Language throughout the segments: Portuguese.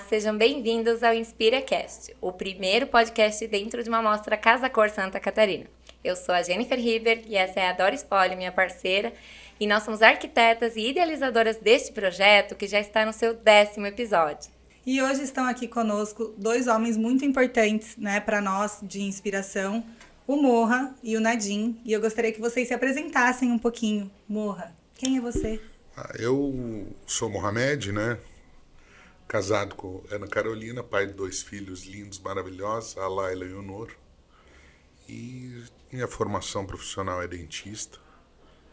sejam bem-vindos ao InspiraCast, o primeiro podcast dentro de uma mostra Casa Cor Santa Catarina. Eu sou a Jennifer Riber e essa é a Dora Spolle, minha parceira, e nós somos arquitetas e idealizadoras deste projeto que já está no seu 10º episódio. E hoje estão aqui conosco dois homens muito importantes, para nós, de inspiração, o Morra e o Nadim. E eu gostaria que vocês se apresentassem um pouquinho. Morra, quem é você? Eu sou Mohamed, casado com Ana Carolina, pai de 2 filhos lindos, maravilhosos, a Laila e o Nur. E minha formação profissional é dentista.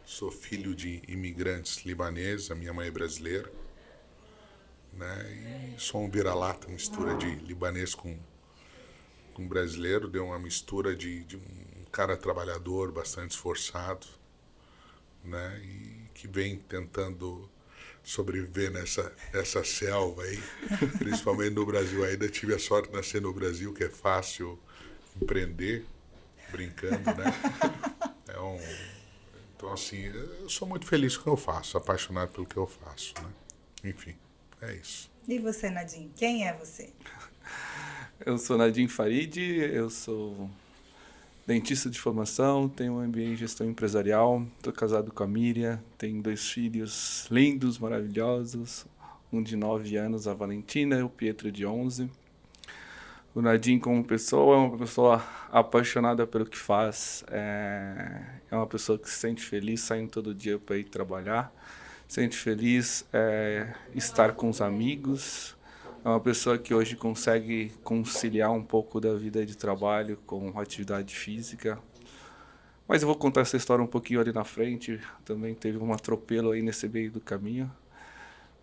Sou filho de imigrantes libaneses, a minha mãe é brasileira. E sou um vira-lata, mistura de libanês com brasileiro. Deu uma mistura de um cara trabalhador, bastante esforçado, e que vem tentando sobreviver nessa selva aí, principalmente no Brasil. Ainda tive a sorte de nascer no Brasil, que é fácil empreender, brincando, Então, assim, eu sou muito feliz com o que eu faço, apaixonado pelo que eu faço, Enfim, é isso. E você, Nadim? Quem é você? Eu sou Nadim Farid, eu sou dentista de formação, tenho um MBA em gestão empresarial, estou casado com a Miriam, tenho 2 filhos lindos, maravilhosos, um de 9 anos, a Valentina, e o Pietro de 11. O Nadim, como pessoa, é uma pessoa apaixonada pelo que faz, é uma pessoa que se sente feliz saindo todo dia para ir trabalhar, sente feliz estar com os amigos. É uma pessoa que hoje consegue conciliar um pouco da vida de trabalho com atividade física. Mas eu vou contar essa história um pouquinho ali na frente. Também teve um atropelo aí nesse meio do caminho.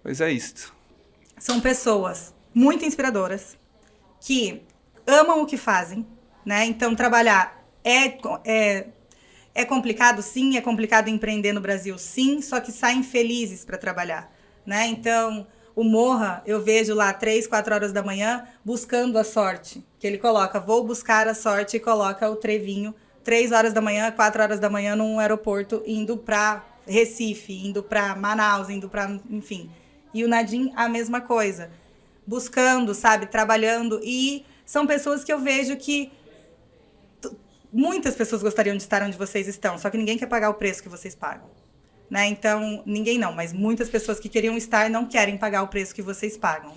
Mas é isso. São pessoas muito inspiradoras, que amam o que fazem, Então, trabalhar é complicado, sim. É complicado empreender no Brasil, sim. Só que saem felizes para trabalhar, Então... O Morra, eu vejo lá 3, 4 horas da manhã buscando a sorte. Que ele coloca, vou buscar a sorte, e coloca o trevinho 3 horas da manhã, 4 horas da manhã num aeroporto, indo para Recife, indo para Manaus, indo para, enfim. E o Nadim, a mesma coisa. Buscando, trabalhando. E são pessoas que eu vejo que muitas pessoas gostariam de estar onde vocês estão, só que ninguém quer pagar o preço que vocês pagam. Então, ninguém não, mas muitas pessoas que queriam estar não querem pagar o preço que vocês pagam,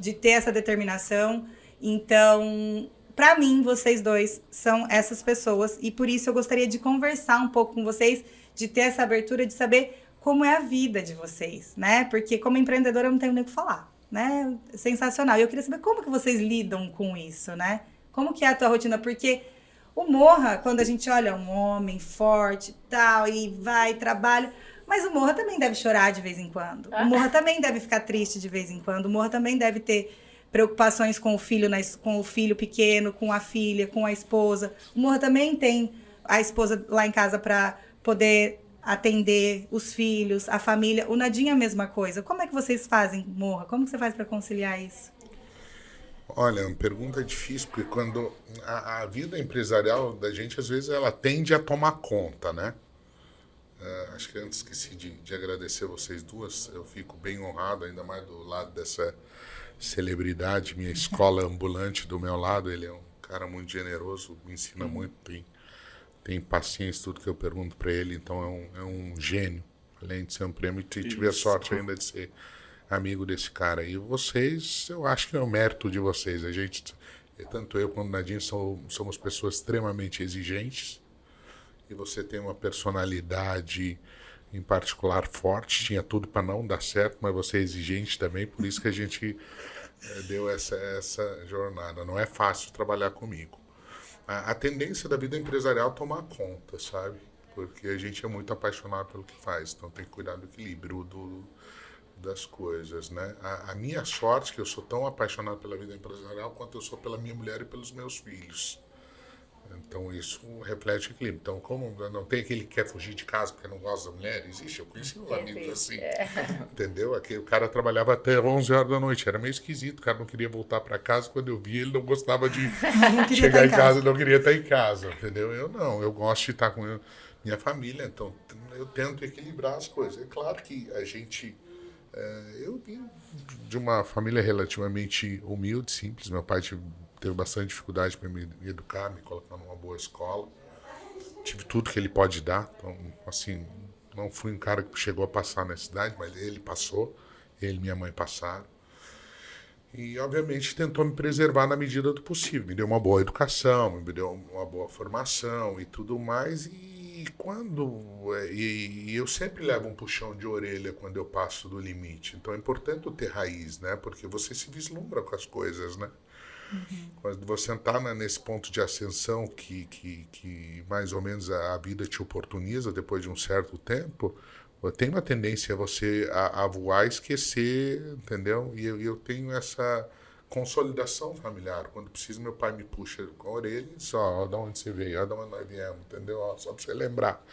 De ter essa determinação. Então, para mim, vocês dois são essas pessoas e por isso eu gostaria de conversar um pouco com vocês, de ter essa abertura de saber como é a vida de vocês, Porque como empreendedora eu não tenho nem o que falar, Sensacional. E eu queria saber como que vocês lidam com isso, Como que é a tua rotina? Porque... O Morra, quando a gente olha um homem forte e tal, e vai, trabalha... Mas o Morra também deve chorar de vez em quando. O Morra também deve ficar triste de vez em quando. O Morra também deve ter preocupações com o filho pequeno, com a filha, com a esposa. O Morra também tem a esposa lá em casa para poder atender os filhos, a família. O Nadim é a mesma coisa. Como é que vocês fazem, Morra? Como que você faz para conciliar isso? Olha, uma pergunta difícil, porque quando a vida empresarial da gente, às vezes, ela tende a tomar conta, acho que antes esqueci de agradecer vocês duas, eu fico bem honrado, ainda mais do lado dessa celebridade, minha escola ambulante do meu lado. Ele é um cara muito generoso, me ensina muito, tem paciência, tudo que eu pergunto para ele, então é um gênio, além de ser um prêmio, e tive a sorte ainda de ser amigo desse cara. E vocês, eu acho que é o mérito de vocês. A gente, tanto eu quanto o Nadim, somos pessoas extremamente exigentes. E você tem uma personalidade em particular forte. Tinha tudo para não dar certo, mas você é exigente também. Por isso que a gente deu essa jornada. Não é fácil trabalhar comigo. A tendência da vida empresarial é tomar conta, sabe? Porque a gente é muito apaixonado pelo que faz. Então tem que cuidar do equilíbrio das coisas, A minha sorte é que eu sou tão apaixonado pela vida empresarial quanto eu sou pela minha mulher e pelos meus filhos. Então isso reflete o equilíbrio. Então, como não tem aquele que quer fugir de casa porque não gosta da mulher, existe. Eu conheci uns amigos assim, entendeu? Aqui, o cara trabalhava até 11 horas da noite, era meio esquisito, o cara não queria voltar para casa. Quando eu vi, ele não gostava de chegar em casa, não queria estar em casa, entendeu? Eu não, eu gosto de estar com minha família, então eu tento equilibrar as coisas. É claro que a gente Eu vim de uma família relativamente humilde, simples. Meu pai teve bastante dificuldade para me educar, me colocar numa boa escola. Tive tudo que ele pode dar. Então, assim, não fui um cara que chegou a passar na cidade, mas ele passou. Ele e minha mãe passaram. E, obviamente, tentou me preservar na medida do possível. Me deu uma boa educação, me deu uma boa formação e tudo mais. E eu sempre levo um puxão de orelha quando eu passo do limite. Então é importante ter raiz, né? Porque você se vislumbra com as coisas, né? Uhum. Quando você está nesse ponto de ascensão que mais ou menos a vida te oportuniza depois de um certo tempo, tem uma tendência você a voar e esquecer, entendeu? E eu tenho essa consolidação familiar. Quando preciso, meu pai me puxa com a orelha e diz, ó, de onde você veio, ó, de onde nós viemos, entendeu? Ó, só para você lembrar.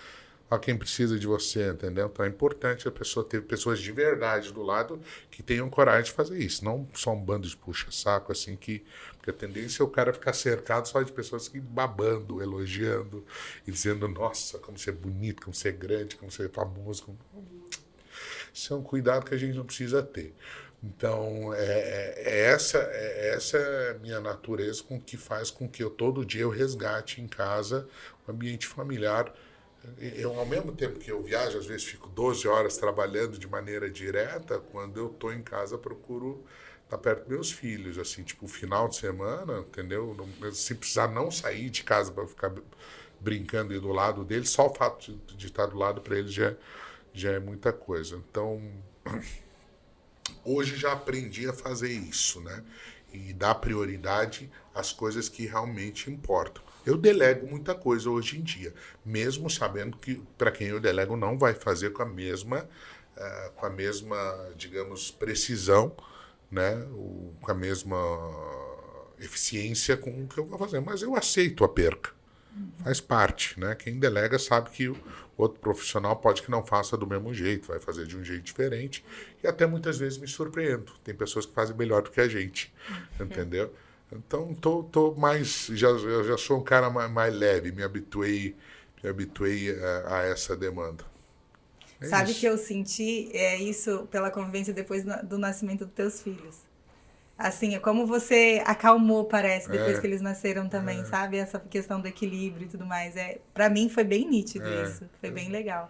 Ó, quem precisa de você, entendeu? Então é importante a pessoa ter pessoas de verdade do lado que tenham coragem de fazer isso. Não só um bando de puxa-saco, assim, porque a tendência é o cara ficar cercado só de pessoas que babando, elogiando e dizendo, nossa, como você é bonito, como você é grande, como você é famoso. Isso é um cuidado que a gente não precisa ter. Então, essa é a minha natureza que faz com que todo dia eu resgate em casa o ambiente familiar. Eu, ao mesmo tempo que eu viajo, às vezes fico 12 horas trabalhando de maneira direta, quando eu estou em casa procuro estar perto dos meus filhos, assim, tipo, final de semana, entendeu? Se precisar não sair de casa para ficar brincando e do lado deles, só o fato de estar do lado para eles já é muita coisa. Então, hoje já aprendi a fazer isso, né? E dar prioridade às coisas que realmente importam. Eu delego muita coisa hoje em dia, mesmo sabendo que para quem eu delego não vai fazer com a mesma, digamos, precisão, né? Com a mesma eficiência com o que eu vou fazer. Mas eu aceito a perca. Faz parte, né? Quem delega sabe que o outro profissional pode que não faça do mesmo jeito, vai fazer de um jeito diferente. E até muitas vezes me surpreendo. Tem pessoas que fazem melhor do que a gente, entendeu? Então, tô mais, já sou um cara mais leve, me habituei a essa demanda. Sabe que eu senti isso pela convivência depois do nascimento dos teus filhos. Assim, é como você acalmou, parece, depois que eles nasceram também, sabe? Essa questão do equilíbrio e tudo mais. Pra mim foi bem nítido isso, foi bem legal.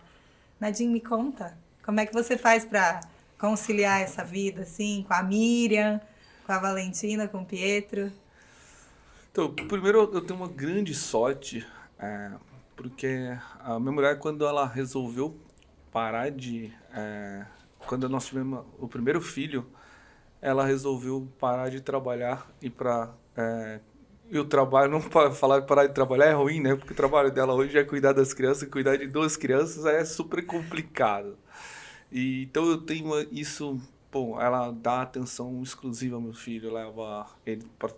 Nadine, me conta, como é que você faz para conciliar essa vida, assim, com a Miriam, com a Valentina, com o Pietro? Então, primeiro eu tenho uma grande sorte, porque a minha mulher, quando ela resolveu parar quando nós tivemos o primeiro filho, ela resolveu parar de trabalhar e o trabalho, não falar parar de trabalhar é ruim, né? Porque o trabalho dela hoje é cuidar das crianças, e cuidar de 2 crianças é super complicado. Então eu tenho isso, ela dá atenção exclusiva ao meu filho, leva ele para,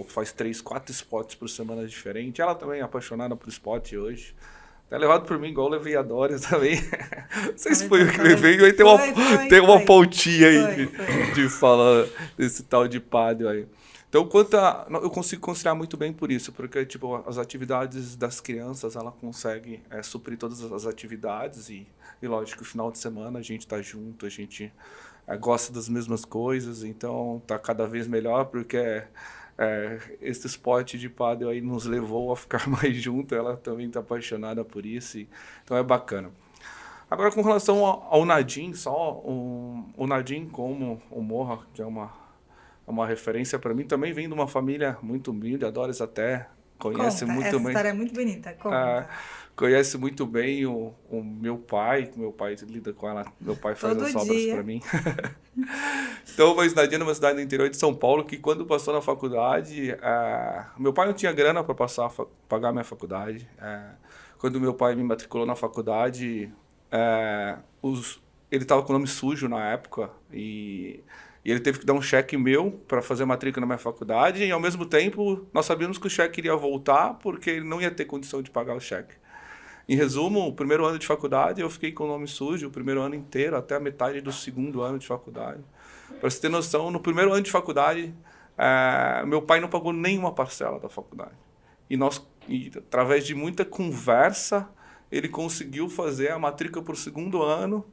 faz 3, 4 esportes por semana diferente. Ela também é apaixonada por esporte hoje. Tá levado por mim, igual eu levei a Dória também. Não sei se foi o que levei, aí tem uma pontinha aí de falar desse tal de pádel aí. Então, eu consigo conciliar muito bem por isso, porque tipo, as atividades das crianças, ela consegue suprir todas as atividades e lógico, no final de semana a gente tá junto, a gente gosta das mesmas coisas, então tá cada vez melhor, porque esse esporte de pádel aí nos levou a ficar mais junto, ela também está apaixonada por isso, então é bacana. Agora, com relação ao Nadim, o Nadim, como o Morra, que é uma referência para mim, também vem de uma família muito humilde, a Doris até conhece muito essa bem. Essa história é muito bonita, conta. Conhece muito bem o meu pai lida com ela, meu pai faz as obras para mim. Então, mas Nadim é uma cidade do interior de São Paulo que quando passou na faculdade, meu pai não tinha grana para pagar minha faculdade. Quando meu pai me matriculou na faculdade, ele estava com o nome sujo na época e ele teve que dar um cheque meu para fazer a matrícula na minha faculdade e, ao mesmo tempo, nós sabíamos que o cheque iria voltar porque ele não ia ter condição de pagar o cheque. Em resumo, o primeiro ano de faculdade eu fiquei com o nome sujo, o primeiro ano inteiro, até a metade do segundo ano de faculdade. Para você ter noção, no primeiro ano de faculdade, meu pai não pagou nenhuma parcela da faculdade. E através de muita conversa, ele conseguiu fazer a matrícula para o segundo ano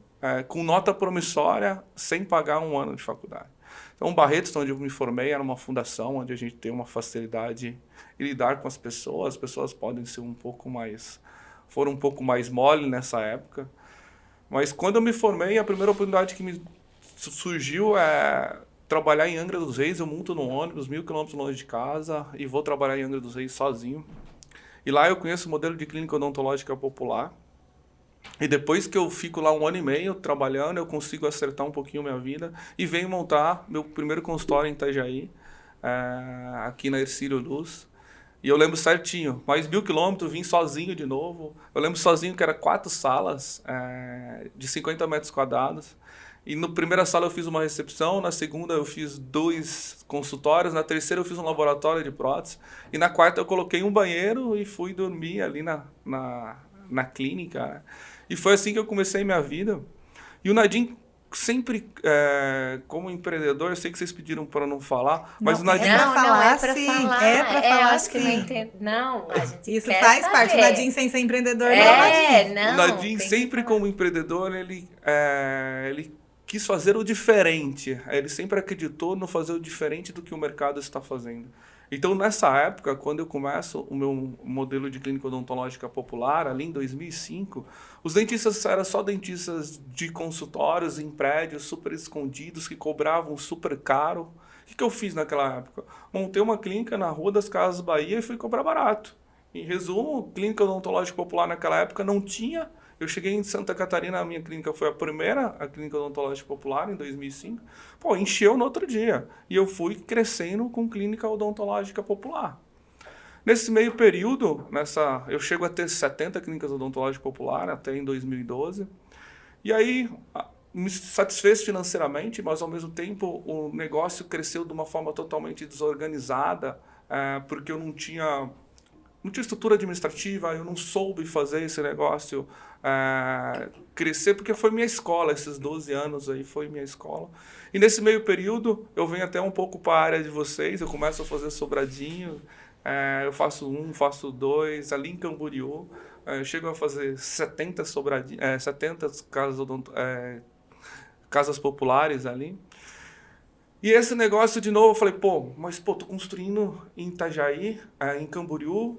com nota promissória, sem pagar um ano de faculdade. Então, o Barretos, onde eu me formei, era uma fundação onde a gente tem uma facilidade em lidar com as pessoas podem ser foram um pouco mais mole nessa época. Mas quando eu me formei, a primeira oportunidade que me surgiu é trabalhar em Angra dos Reis. Eu monto no ônibus, 1.000 quilômetros longe de casa, e vou trabalhar em Angra dos Reis sozinho. E lá eu conheço o modelo de clínica odontológica popular. E depois que eu fico lá 1 ano e meio trabalhando, eu consigo acertar um pouquinho minha vida e venho montar meu primeiro consultório em Itajaí, aqui na Hercílio Luz. E eu lembro certinho, mais 1.000 quilômetros, vim sozinho de novo. Eu lembro sozinho que era 4 salas de 50 metros quadrados. E na primeira sala eu fiz uma recepção, na segunda eu fiz 2 consultórios, na terceira eu fiz um laboratório de prótese. E na quarta eu coloquei um banheiro e fui dormir ali na clínica. E foi assim que eu comecei minha vida. E o Nadim sempre, como empreendedor, eu sei que vocês pediram para não falar, mas o Nadim... É pra falar, é pra sim. falar. É pra falar, acho que não sim. entendo. Não, a gente Isso quer faz saber. parte. O Nadim sem ser empreendedor não é Nadim. não. O Nadim, tem que sempre falar. como empreendedor, ele quis fazer o diferente. Ele sempre acreditou no fazer o diferente do que o mercado está fazendo. Então, nessa época, quando eu começo o meu modelo de clínica odontológica popular, ali em 2005, os dentistas eram só dentistas de consultórios em prédios super escondidos, que cobravam super caro. O que eu fiz naquela época? Montei uma clínica na Rua das Casas Bahia e fui cobrar barato. Em resumo, clínica odontológica popular naquela época não tinha. Eu cheguei em Santa Catarina, a minha clínica foi a primeira, a clínica odontológica popular, em 2005. Pô, encheu no outro dia. E eu fui crescendo com clínica odontológica popular. Nesse meio período, eu chego a ter 70 clínicas odontológicas popular até em 2012. E aí, me satisfez financeiramente, mas ao mesmo tempo o negócio cresceu de uma forma totalmente desorganizada, porque eu não tinha estrutura administrativa, eu não soube fazer esse negócio crescer, porque foi minha escola, esses 12 anos aí foi minha escola. E nesse meio período, eu venho até um pouco para a área de vocês, eu começo a fazer sobradinho, eu faço 1, faço 2, ali em Camboriú, eu chego a fazer 70 casas populares ali. E esse negócio, de novo, eu falei, tô construindo em Itajaí, em Camboriú,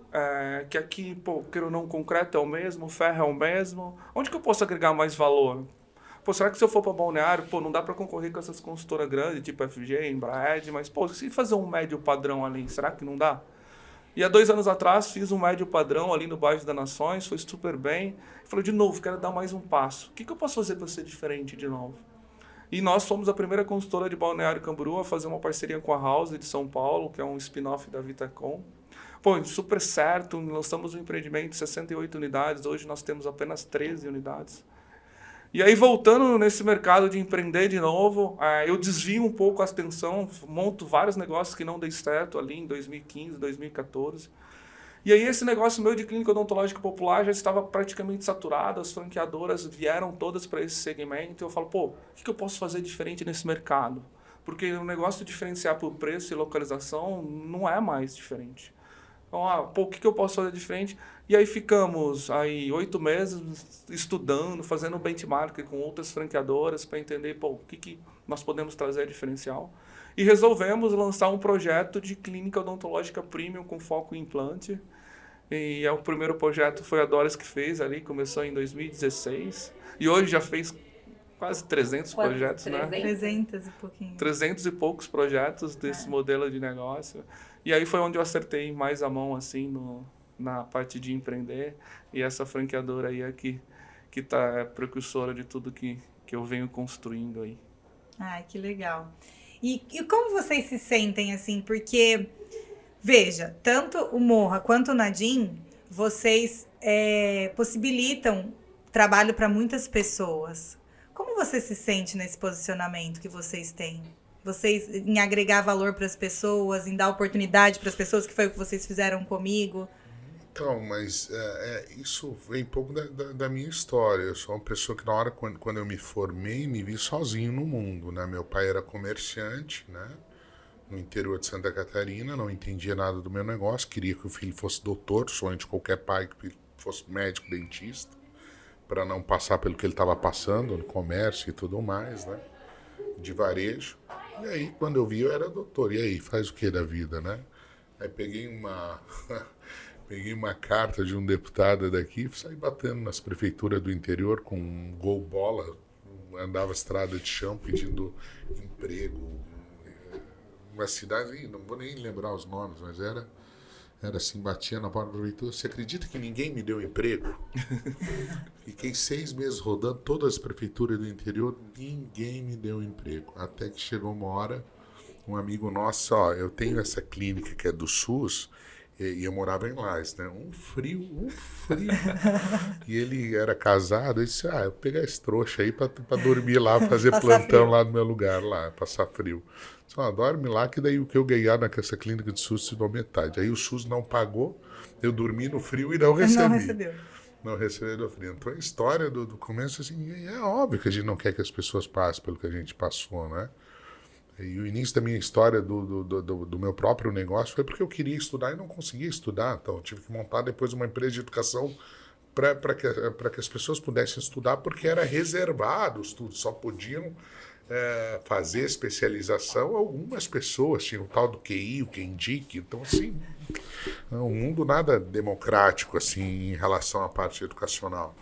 que aqui, queira ou não, o concreto é o mesmo, o ferro é o mesmo. Onde que eu posso agregar mais valor? Será que se eu for para Balneário, não dá para concorrer com essas consultoras grandes, tipo FG, Embraed, mas, se fazer um médio padrão ali, será que não dá? E há 2 anos atrás, fiz um médio padrão ali no bairro das Nações, foi super bem. Falei, de novo, quero dar mais um passo. O que eu posso fazer para ser diferente de novo? E nós fomos a primeira consultora de Balneário Camboriú a fazer uma parceria com a House de São Paulo, que é um spin-off da Vitacom. Super certo, lançamos um empreendimento de 68 unidades, hoje nós temos apenas 13 unidades. E aí, voltando nesse mercado de empreender de novo, eu desvio um pouco a atenção, monto vários negócios que não dei certo ali em 2015, 2014. E aí esse negócio meu de clínica odontológica popular já estava praticamente saturado, as franqueadoras vieram todas para esse segmento, e eu falo, o que eu posso fazer diferente nesse mercado? Porque o negócio de diferenciar por preço e localização não é mais diferente. Então, o que eu posso fazer diferente? E aí ficamos 8 meses estudando, fazendo benchmark com outras franqueadoras para entender o que nós podemos trazer diferencial. E resolvemos lançar um projeto de clínica odontológica premium com foco em implante. E o primeiro projeto foi a Doris que fez ali, começou em 2016. E hoje já fez quase 300 projetos, 300? Né? 300 e pouquinho. 300 e poucos projetos desse modelo de negócio. E aí foi onde eu acertei mais a mão, assim, na parte de empreender. E essa franqueadora aí é que é precursora de tudo que eu venho construindo aí. Ai, que legal. E como vocês se sentem, assim, porque, veja, tanto o Morra quanto o Nadim, vocês possibilitam trabalho para muitas pessoas. Como você se sente nesse posicionamento que vocês têm? Vocês, em agregar valor para as pessoas, em dar oportunidade para as pessoas, que foi o que vocês fizeram comigo? Então, mas isso vem um pouco da minha história. Eu sou uma pessoa que na hora, quando eu me formei, me vi sozinho no mundo, né? Meu pai era comerciante, né? No interior de Santa Catarina, não entendia nada do meu negócio, queria que o filho fosse doutor, sonho de qualquer pai que fosse médico, dentista. para não passar pelo que ele estava passando no comércio e tudo mais, né? De varejo. E aí, quando eu vi, eu era doutor. E aí, faz o que da vida, né? Aí peguei uma carta de um deputado daqui, saí batendo nas prefeituras do interior com um gol bola, andava estrada de chão pedindo emprego. Uma cidade, não vou nem lembrar os nomes, mas era assim, batia na porta da prefeitura. Você acredita que ninguém me deu emprego? Fiquei 6 meses rodando todas as prefeituras do interior, ninguém me deu emprego. Até que chegou uma hora, um amigo nosso, eu tenho essa clínica que é do SUS, e eu morava em Lages, né? Um frio. E ele era casado, eu disse, eu vou pegar esse trouxa aí pra dormir lá, fazer plantão frio lá no meu lugar, lá, passar frio. Só dorme lá, que daí o que eu ganhar nessa clínica de SUS se dá metade. Aí o SUS não pagou, eu dormi no frio e não recebi. Não recebeu do frio. Então a história do começo, assim, é óbvio que a gente não quer que as pessoas passem pelo que a gente passou, né? E o início da minha história do meu próprio negócio foi porque eu queria estudar e não conseguia estudar. Então eu tive que montar depois uma empresa de educação para que as pessoas pudessem estudar, porque era reservado o estudo, só podiam fazer especialização algumas pessoas. Tinha o tal do QI, o QINDIC. Então, assim, é um mundo nada democrático assim, em relação à parte educacional.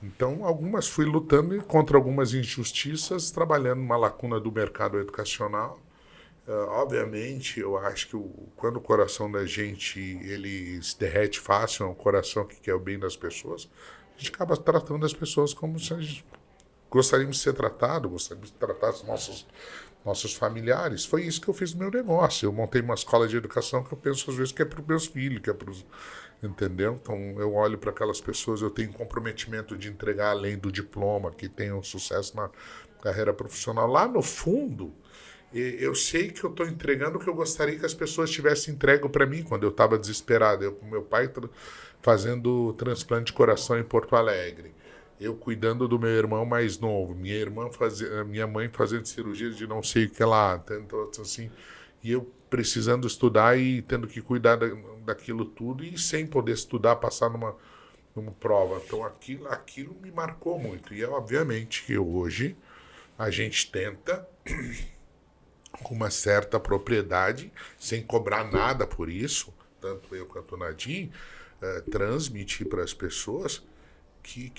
Então, fui lutando contra algumas injustiças, trabalhando numa lacuna do mercado educacional. Obviamente, eu acho que quando o coração da gente ele se derrete fácil, é um coração que quer o bem das pessoas, a gente acaba tratando as pessoas como se a gente gostaríamos de ser tratado, gostaríamos de tratar os nossos familiares. Foi isso que eu fiz no meu negócio. Eu montei uma escola de educação que eu penso às vezes que é para os meus filhos, que é para os... Entendeu? Então eu olho para aquelas pessoas, eu tenho comprometimento de entregar além do diploma, que tenham sucesso na carreira profissional. Lá no fundo, eu sei que eu estou entregando o que eu gostaria que as pessoas tivessem entregue para mim quando eu estava desesperado. Eu com meu pai fazendo transplante de coração em Porto Alegre. Eu cuidando do meu irmão mais novo, minha mãe fazendo cirurgia de não sei o que lá, então, assim, e eu precisando estudar e tendo que cuidar daquilo tudo e sem poder estudar, passar numa prova. Então aquilo me marcou muito. E obviamente que hoje a gente tenta, com uma certa propriedade, sem cobrar nada por isso, tanto eu quanto o Nadim, transmitir para as pessoas que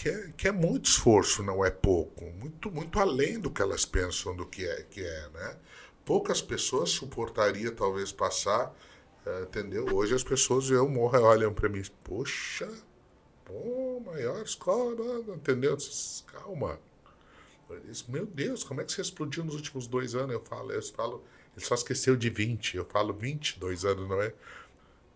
é muito esforço, não é pouco. Muito, muito além do que elas pensam do que é, né? Poucas pessoas suportariam talvez passar, entendeu? Hoje as pessoas olham para mim, poxa, maior escola, entendeu? Calma. Meu Deus, como é que você explodiu nos últimos 2 anos? Eu falo, ele só esqueceu de 20, eu falo 22 anos, não é?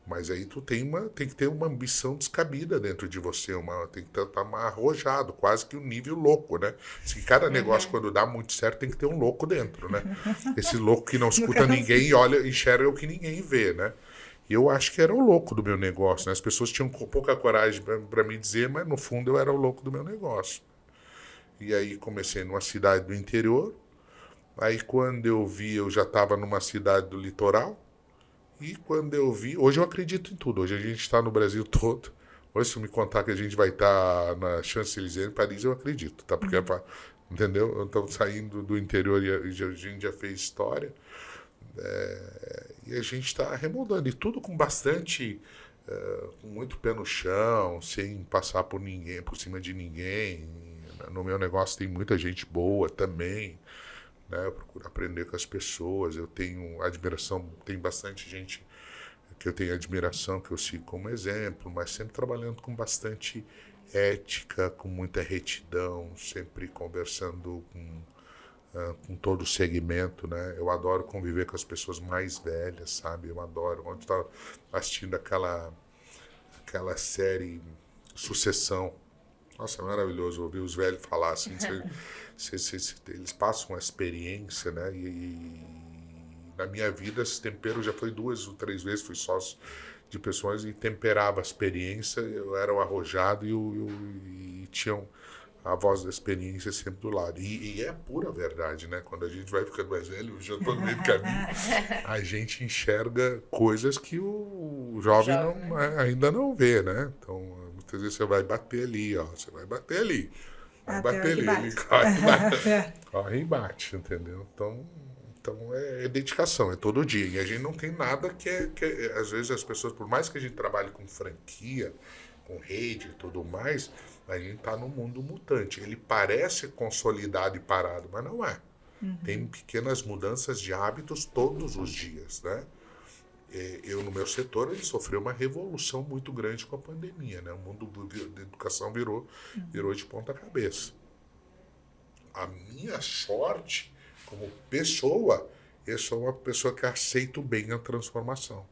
Mas aí tu tem que ter uma ambição descabida dentro de você, tem que estar arrojado, quase que um nível louco, né? Se cada negócio, quando dá muito certo, tem que ter um louco dentro, né? Esse louco que não escuta ninguém e enxerga o que ninguém vê, né? E eu acho que era o louco do meu negócio, né? As pessoas tinham pouca coragem para me dizer, mas no fundo eu era o louco do meu negócio. E aí comecei numa cidade do interior, aí quando eu vi, eu já estava numa cidade do litoral. E quando eu vi... Hoje eu acredito em tudo. Hoje a gente está no Brasil todo. Hoje, se me contar que a gente vai estar na Champs-Élysées, em Paris, eu acredito. Tá? Porque, entendeu? Estamos saindo do interior e a gente já fez história. E a gente está remoldando. E tudo com bastante... com muito pé no chão, sem passar por cima de ninguém. No meu negócio tem muita gente boa também. Eu procuro aprender com as pessoas, eu tenho admiração, tem bastante gente que eu tenho admiração, que eu sigo como exemplo, mas sempre trabalhando com bastante ética, com muita retidão, sempre conversando com todo o segmento, né? Eu adoro conviver com as pessoas mais velhas, sabe? Eu adoro. Ontem eu estava assistindo aquela série Sucessão. Nossa, é maravilhoso ouvir os velhos falar assim. Eles passam uma experiência, né? E na minha vida, esse tempero já foi 2 ou 3 vezes, fui sócio de pessoas e temperava a experiência. Eu era o arrojado e tinham a voz da experiência sempre do lado. E é pura verdade, né? Quando a gente vai ficando mais velho, já estou no meio do caminho, a gente enxerga coisas que o jovem ainda não vê, né? Então, muitas vezes você vai bater ali, ó. Você vai bater ali. Vai Até bater ali. bate. Ele corre e bate, entendeu? Então é dedicação, é todo dia. E a gente não tem nada às vezes as pessoas, por mais que a gente trabalhe com franquia, com rede e tudo mais, a gente está no mundo mutante. Ele parece consolidado e parado, mas não é. Tem pequenas mudanças de hábitos todos os dias, né? Eu, no meu setor, ele sofreu uma revolução muito grande com a pandemia, né? O mundo da educação virou de ponta cabeça. A minha sorte, como pessoa, eu sou uma pessoa que aceito bem a transformação.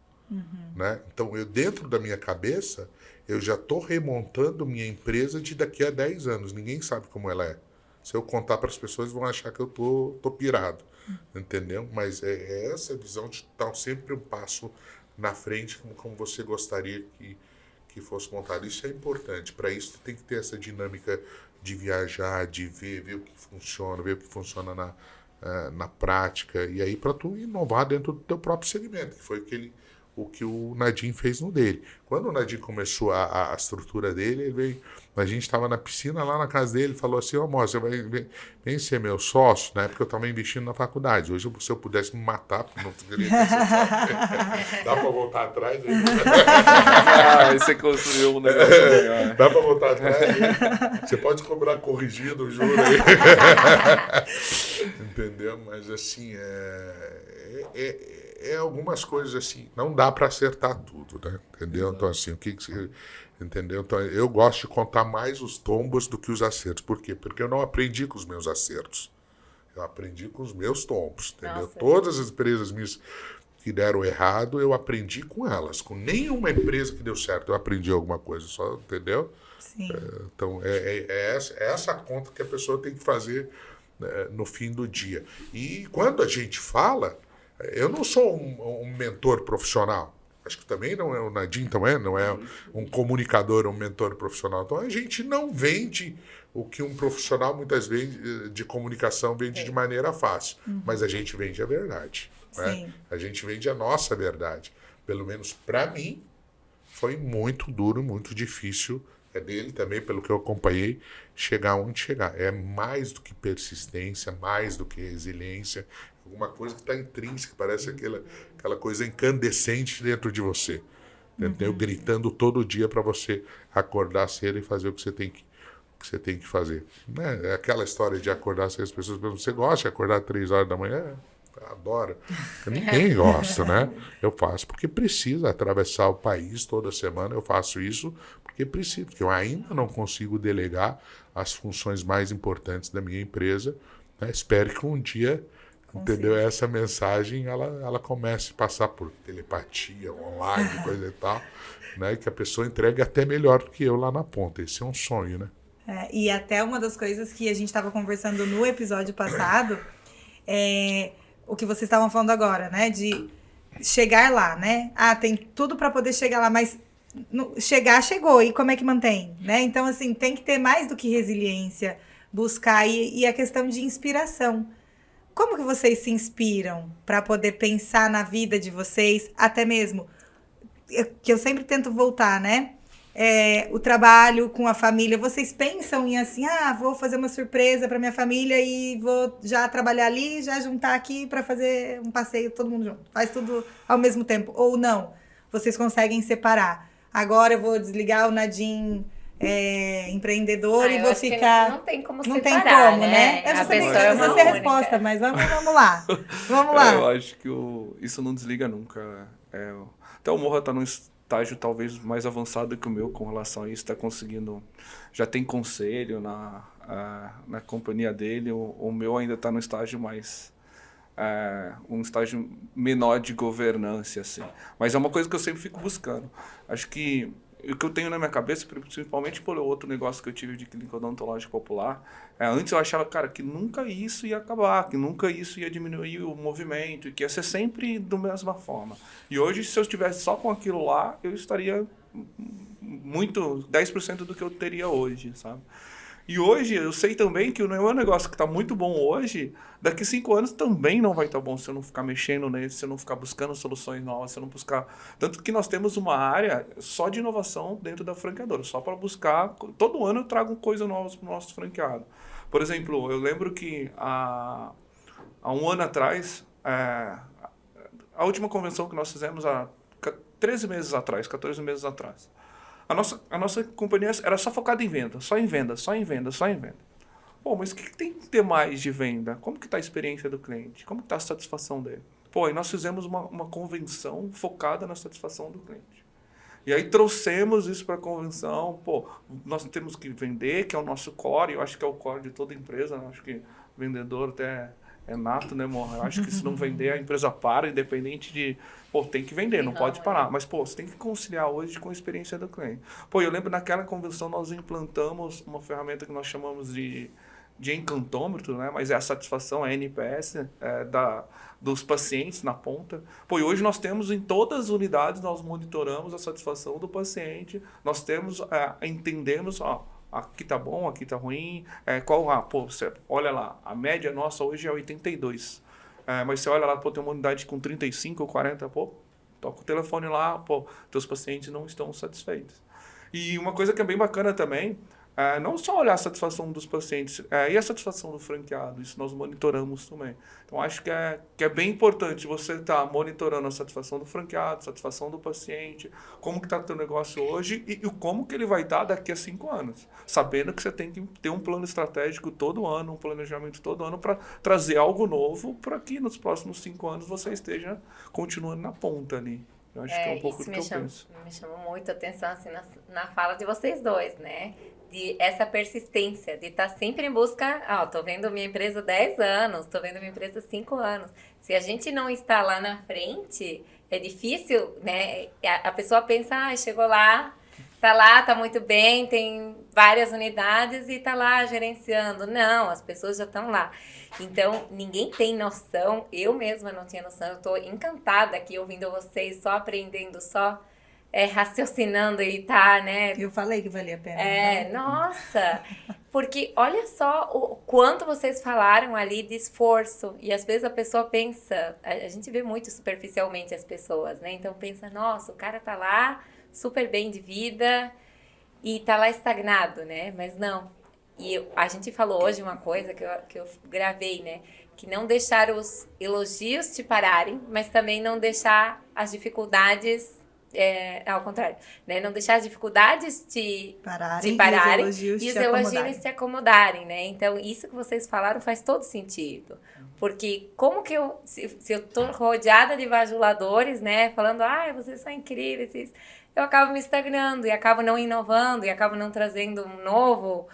Né? Então, dentro da minha cabeça, eu já estou remontando minha empresa de daqui a 10 anos. Ninguém sabe como ela é. Se eu contar para as pessoas, vão achar que eu tô pirado. Entendeu? Mas é essa visão de estar sempre um passo na frente, como você gostaria que fosse montado. Isso é importante. Para isso, tem que ter essa dinâmica de viajar, de ver o que funciona na prática. E aí, para tu inovar dentro do teu próprio segmento, que foi o que o Nadim fez no dele. Quando o Nadim começou a estrutura dele, ele veio, a gente estava na piscina lá na casa dele, falou assim, você vem ser meu sócio, na época eu estava investindo na faculdade. Hoje, se eu pudesse me matar, porque não queria ter sócio. Dá para voltar atrás? Aí você construiu um negócio melhor. Dá para voltar atrás? Você pode cobrar corrigido o juro aí. Entendeu? Mas assim, algumas coisas assim, não dá para acertar tudo, né? Entendeu? Então assim, entendeu? Então eu gosto de contar mais os tombos do que os acertos. Por quê? Porque eu não aprendi com os meus acertos. Eu aprendi com os meus tombos, entendeu? Nossa. Todas as empresas minhas que deram errado, eu aprendi com elas. Com nenhuma empresa que deu certo, eu aprendi alguma coisa, só, entendeu? Sim. Então é essa conta que a pessoa tem que fazer, né, no fim do dia. E quando a gente fala, eu não sou um mentor profissional. Acho que também não é, o Nadim também não é um comunicador, um mentor profissional. Então a gente não vende o que um profissional muitas vezes de comunicação vende de maneira fácil. Mas a gente vende a verdade. Né? A gente vende a nossa verdade. Pelo menos para mim, foi muito duro, muito difícil. É dele também, pelo que eu acompanhei, chegar onde chegar. É mais do que persistência, mais do que resiliência. Alguma coisa que está intrínseca, parece aquela coisa incandescente dentro de você. Entendeu? Gritando todo dia para você acordar cedo e fazer o que você tem que fazer. Né? É aquela história de acordar cedo, as pessoas perguntam, você gosta de acordar 3 horas da manhã? Adoro. Ninguém gosta, né? Eu faço porque precisa atravessar o país toda semana. Eu faço isso porque preciso, porque eu ainda não consigo delegar as funções mais importantes da minha empresa. Né? Espero que um dia, entendeu? Essa mensagem ela comece a passar por telepatia, online, coisa e tal, né? Que a pessoa entregue até melhor do que eu lá na ponta. Esse é um sonho, né? E até uma das coisas que a gente estava conversando no episódio passado é o que vocês estavam falando agora, né? De chegar lá, né? Tem tudo para poder chegar lá, mas chegou. E como é que mantém, né? Então, assim, tem que ter mais do que resiliência, buscar e a questão de inspiração. Como que vocês se inspiram para poder pensar na vida de vocês, até mesmo, que eu sempre tento voltar, né? O trabalho com a família, vocês pensam em assim, vou fazer uma surpresa para minha família e vou já trabalhar ali, já juntar aqui para fazer um passeio todo mundo junto. Faz tudo ao mesmo tempo. Ou não, vocês conseguem separar. Agora eu vou desligar o Nadim empreendedor e vou ficar... Não tem como não separar, tem como, né? Eu já A sei pessoa é uma a única. resposta, mas vamos lá. Vamos lá. Eu acho que isso não desliga nunca. Até o Morra está num estágio talvez mais avançado que o meu com relação a isso, está conseguindo, já tem conselho na companhia dele, o meu ainda está no estágio mais, um estágio menor de governança, assim. Mas é uma coisa que eu sempre fico buscando. Acho que o que eu tenho na minha cabeça, principalmente por outro negócio que eu tive de clínica odontológica popular, antes eu achava, cara, que nunca isso ia acabar, que nunca isso ia diminuir o movimento, que ia ser sempre da mesma forma. E hoje, se eu estivesse só com aquilo lá, eu estaria muito 10% do que eu teria hoje, sabe? E hoje eu sei também que o meu negócio que está muito bom hoje, daqui 5 anos também não vai estar bom se eu não ficar mexendo nele, se eu não ficar buscando soluções novas, se eu não buscar... Tanto que nós temos uma área só de inovação dentro da franqueadora, só para buscar... Todo ano eu trago coisas novas para o nosso franqueado. Por exemplo, eu lembro que há 1 ano atrás, a última convenção que nós fizemos há 13 meses atrás, 14 meses atrás, a nossa companhia era só focada em venda, só em venda, só em venda, só em venda. Pô, mas o que tem que ter mais de venda? Como que está a experiência do cliente? Como que está a satisfação dele? Pô, e nós fizemos uma convenção focada na satisfação do cliente. E aí trouxemos isso para a convenção. Pô, nós temos que vender, que é o nosso core. Eu acho que é o core de toda empresa. Eu acho que vendedor até é nato, né, Morra? Eu acho que se não vender, a empresa para, independente de... Pô, tem que vender, não pode parar. Mas, pô, você tem que conciliar hoje com a experiência do cliente. Pô, eu lembro naquela convenção nós implantamos uma ferramenta que nós chamamos de encantômetro, né? Mas é a satisfação, a NPS dos pacientes na ponta. Pô, e hoje nós temos em todas as unidades, nós monitoramos a satisfação do paciente, nós temos, entendemos, ó, aqui tá bom, aqui tá ruim, pô, você olha lá, a média nossa hoje é 82, mas você olha lá, pô, tem uma unidade com 35 ou 40, pô, toca o telefone lá, pô, teus pacientes não estão satisfeitos. E uma coisa que é bem bacana também, não só olhar a satisfação dos pacientes, e a satisfação do franqueado, isso nós monitoramos também. Então, acho que é bem importante você estar monitorando a satisfação do franqueado, a satisfação do paciente, como que está o teu negócio hoje e como que ele vai estar daqui a 5 anos. Sabendo que você tem que ter um plano estratégico todo ano, um planejamento todo ano para trazer algo novo para que nos próximos 5 anos você esteja continuando na ponta ali. Eu acho que é um pouco do que eu penso. Me chamou muito a atenção assim, na fala de vocês dois, né? De essa persistência, de estar sempre em busca... tô vendo minha empresa 10 anos, tô vendo minha empresa 5 anos. Se a gente não está lá na frente, é difícil, né? A pessoa pensa, chegou lá, tá muito bem, tem várias unidades e tá lá gerenciando. Não, as pessoas já estão lá. Então, ninguém tem noção, eu mesma não tinha noção, eu tô encantada aqui ouvindo vocês, só aprendendo, só... raciocinando e tá, né? Eu falei que valia a pena. Nossa! Porque olha só o quanto vocês falaram ali de esforço. E às vezes a pessoa pensa... A gente vê muito superficialmente as pessoas, né? Então pensa, nossa, o cara tá lá super bem de vida e tá lá estagnado, né? Mas não. E a gente falou hoje uma coisa que eu gravei, né? Que não deixar os elogios te pararem, mas também não deixar as dificuldades... ao contrário, né? Não deixar as dificuldades te pararem e os elogios te acomodarem, né? Então, isso que vocês falaram faz todo sentido. Porque como que se eu tô rodeada de bajuladores, né? Falando, vocês são incríveis, eu acabo me estagnando e acabo não inovando e acabo não trazendo um novo